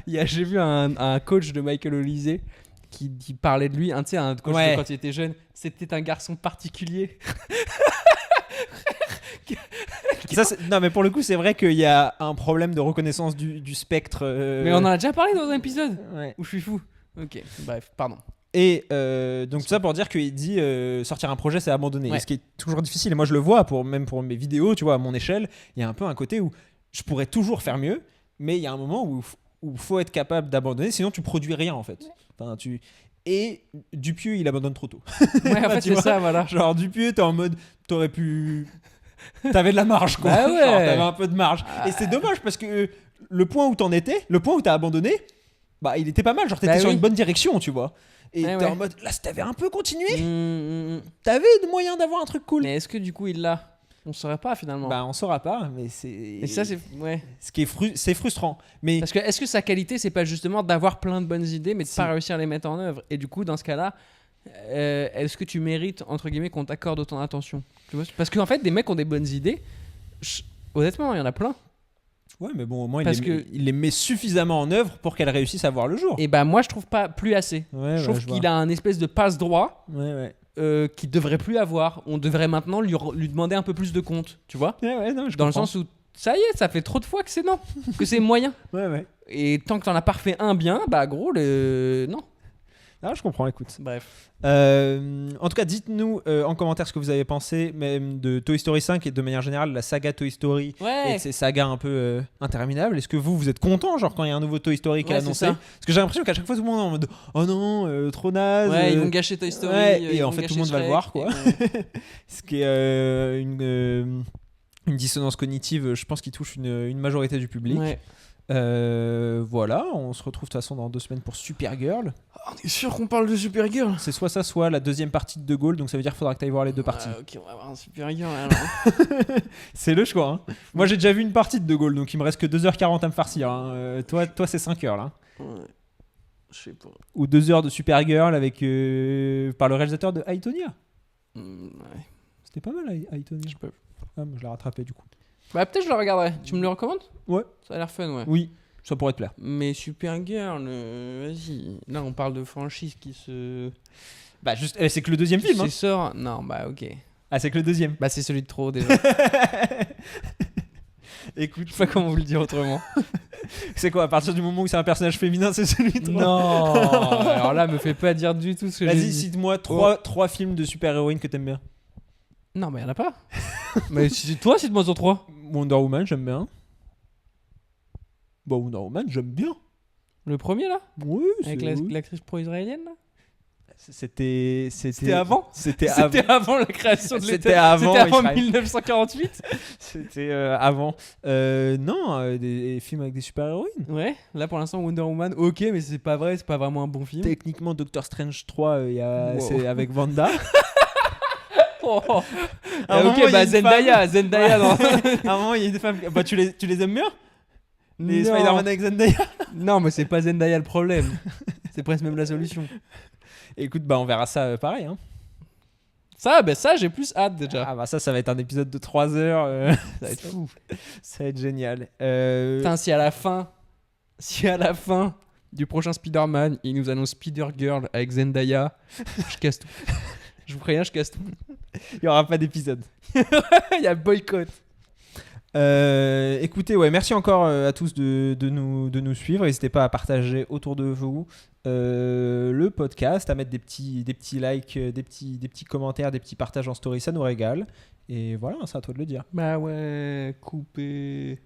E: J'ai vu un coach de Michael Olivier qui parlait de lui, tu sais, un coach
D: Ouais.
E: de quand il était jeune. C'était un garçon particulier.
D: Non, mais pour le coup, c'est vrai qu'il y a un problème de reconnaissance du spectre.
E: Mais on en a déjà parlé dans un épisode
D: Ouais.
E: où je suis fou. Ok, bref, pardon.
D: Et donc tout ça pour dire qu'il dit sortir un projet c'est abandonner.
E: Ouais.
D: Et ce qui est toujours difficile, et moi je le vois même pour mes vidéos, tu vois, à mon échelle, il y a un peu un côté où je pourrais toujours faire mieux, mais il y a un moment où faut être capable d'abandonner, sinon tu produis rien en fait. Enfin, Et Dupieux il abandonne trop tôt.
E: Ouais, en fait,
D: Tu
E: c'est
D: vois,
E: ça, voilà.
D: Genre Dupieux t'es en mode t'aurais pu... T'avais de la marge quoi.
E: Bah ouais.
D: Genre, t'avais un peu de marge. Et c'est dommage parce que le point où t'en étais, le point où t'as abandonné, bah il était pas mal, genre t'étais
E: Bah
D: sur
E: oui.
D: une bonne direction, tu vois. Et
E: Ouais,
D: t'es
E: ouais.
D: en mode, là, si t'avais un peu continué,
E: Mm.
D: t'avais de moyens d'avoir un truc cool.
E: Mais est-ce que du coup, il l'a On saurait pas finalement.
D: Bah, on saura pas, mais c'est.
E: Et ça, c'est. Ouais.
D: Ce qui est c'est frustrant. Mais
E: Parce que est-ce que sa qualité, c'est pas justement d'avoir plein de bonnes idées, mais de
D: Si.
E: pas réussir à les mettre en œuvre? Et du coup, dans ce cas-là, est-ce que tu mérites, entre guillemets, qu'on t'accorde autant d'attention? Tu vois? Parce qu'en fait, des mecs ont des bonnes idées. Honnêtement, il y en a plein.
D: ouais, mais bon, au moins,
E: Parce
D: il les met suffisamment en œuvre pour qu'elles réussissent à voir le jour.
E: Et bah, moi, je trouve pas plus assez.
D: Ouais,
E: Je trouve
D: je vois.
E: qu'il a un espèce de passe-droit
D: Ouais, ouais.
E: qu'il devrait plus avoir. On devrait maintenant lui demander un peu plus de compte, tu vois?
D: Ouais, non, je
E: Dans le
D: comprends.
E: sens où, ça y est, ça fait trop de fois que c'est non, que c'est moyen.
D: Ouais, ouais.
E: Et tant que t'en as pas refait un bien, bah gros, non.
D: Ah, je comprends, écoute.
E: Bref.
D: En tout cas, dites-nous en commentaire ce que vous avez pensé même de Toy Story 5 et de manière générale la saga Toy Story et
E: Ouais.
D: de ces sagas un peu interminables. Est-ce que vous êtes content genre quand il y a un nouveau Toy Story qui est
E: Ouais, c'est
D: annoncé?
E: ça.
D: Parce que j'ai l'impression qu'à chaque fois tout le monde est en mode oh non trop naze.
E: Ouais, ils vont gâcher Toy Story.
D: ouais,
E: ils
D: et en
E: vont
D: fait tout le
E: gâcher
D: monde va le
E: Shrek,
D: voir quoi.
E: et
D: Ce qui est une dissonance cognitive, je pense, qui touche une majorité du public.
E: ouais.
D: Voilà, on se retrouve de toute façon dans 2 semaines pour Supergirl.
E: On est sûr qu'on parle de Supergirl?
D: C'est soit ça, soit la deuxième partie de De Gaulle, donc ça veut dire qu'il faudra que tu ailles voir les deux parties.
E: Ok, on va avoir un Supergirl alors.
D: C'est le choix. Hein. Moi j'ai déjà vu une partie de De Gaulle, donc il me reste que 2h40 à me farcir. Hein. Toi c'est 5 heures là.
E: Ouais. Je sais pas.
D: Ou 2 heures de Supergirl avec par le réalisateur de Aitonia.
E: Ouais.
D: C'était pas mal Aitonia.
E: Je peux.
D: Ah, moi je l'ai rattrapé du coup.
E: Bah, peut-être je le regarderai. Tu me le recommandes?
D: Ouais.
E: Ça a l'air fun, ouais.
D: Oui, ça pourrait te plaire.
E: Mais Supergirl, vas-y. Là, on parle de franchise qui se.
D: Bah juste, c'est que le deuxième film. Hein.
E: sort. Non, bah, ok.
D: Ah c'est que le deuxième.
E: Bah, c'est celui de trop déjà.
D: Écoute,
E: Je sais pas comment vous le dire autrement.
D: c'est quoi à partir du moment où c'est un personnage féminin, c'est celui de toi.
E: Non. Alors là, me fais pas dire du tout ce que j'ai
D: Vas-y,
E: dit.
D: cite-moi 3 films de super-héroïnes que t'aimes bien.
E: Non, mais y'en a pas. Mais toi, cite-moi en 3.
D: Wonder Woman, j'aime bien. Bah Wonder Woman, j'aime bien.
E: Le premier là?
D: Oui,
E: Avec l'actrice pro-israélienne là?
D: C'était
E: avant?
D: C'était
E: C'était avant la création de
D: C'était
E: l'État.
D: avant
E: C'était avant
D: Israël.
E: 1948.
D: C'était avant. Non, des films avec des super-héroïnes.
E: Ouais, là pour l'instant Wonder Woman, ok, mais c'est pas vrai, c'est pas vraiment un bon film.
D: Techniquement, Doctor Strange 3,
E: Wow.
D: c'est avec Wanda.
E: Oh.
D: À un moment,
E: Ok,
D: il y a
E: bah
D: une
E: Zendaya dans...
D: À un moment, il y a des femmes. Bah, tu les aimes bien? Les
E: Non.
D: Spider-Man avec Zendaya?
E: Non, mais c'est pas Zendaya le problème. C'est presque même la solution.
D: Écoute, bah, on verra ça pareil. Hein.
E: Ça j'ai plus hâte déjà.
D: Ah, bah, ça va être un épisode de 3 heures.
E: Ça va être fou.
D: Ça va être génial.
E: Putain, si à la fin du prochain Spider-Man, il nous annonce Spider-Girl avec Zendaya, je casse tout. Je vous préviens, je casse tout.
D: Il n'y aura pas d'épisode.
E: Il y a boycott.
D: Écoutez, ouais, merci encore à tous de nous suivre. N'hésitez pas à partager autour de vous le podcast, à mettre des petits likes, des petits commentaires, des petits partages en story, ça nous régale. Et voilà, c'est à toi de le dire.
E: Bah ouais, coupé.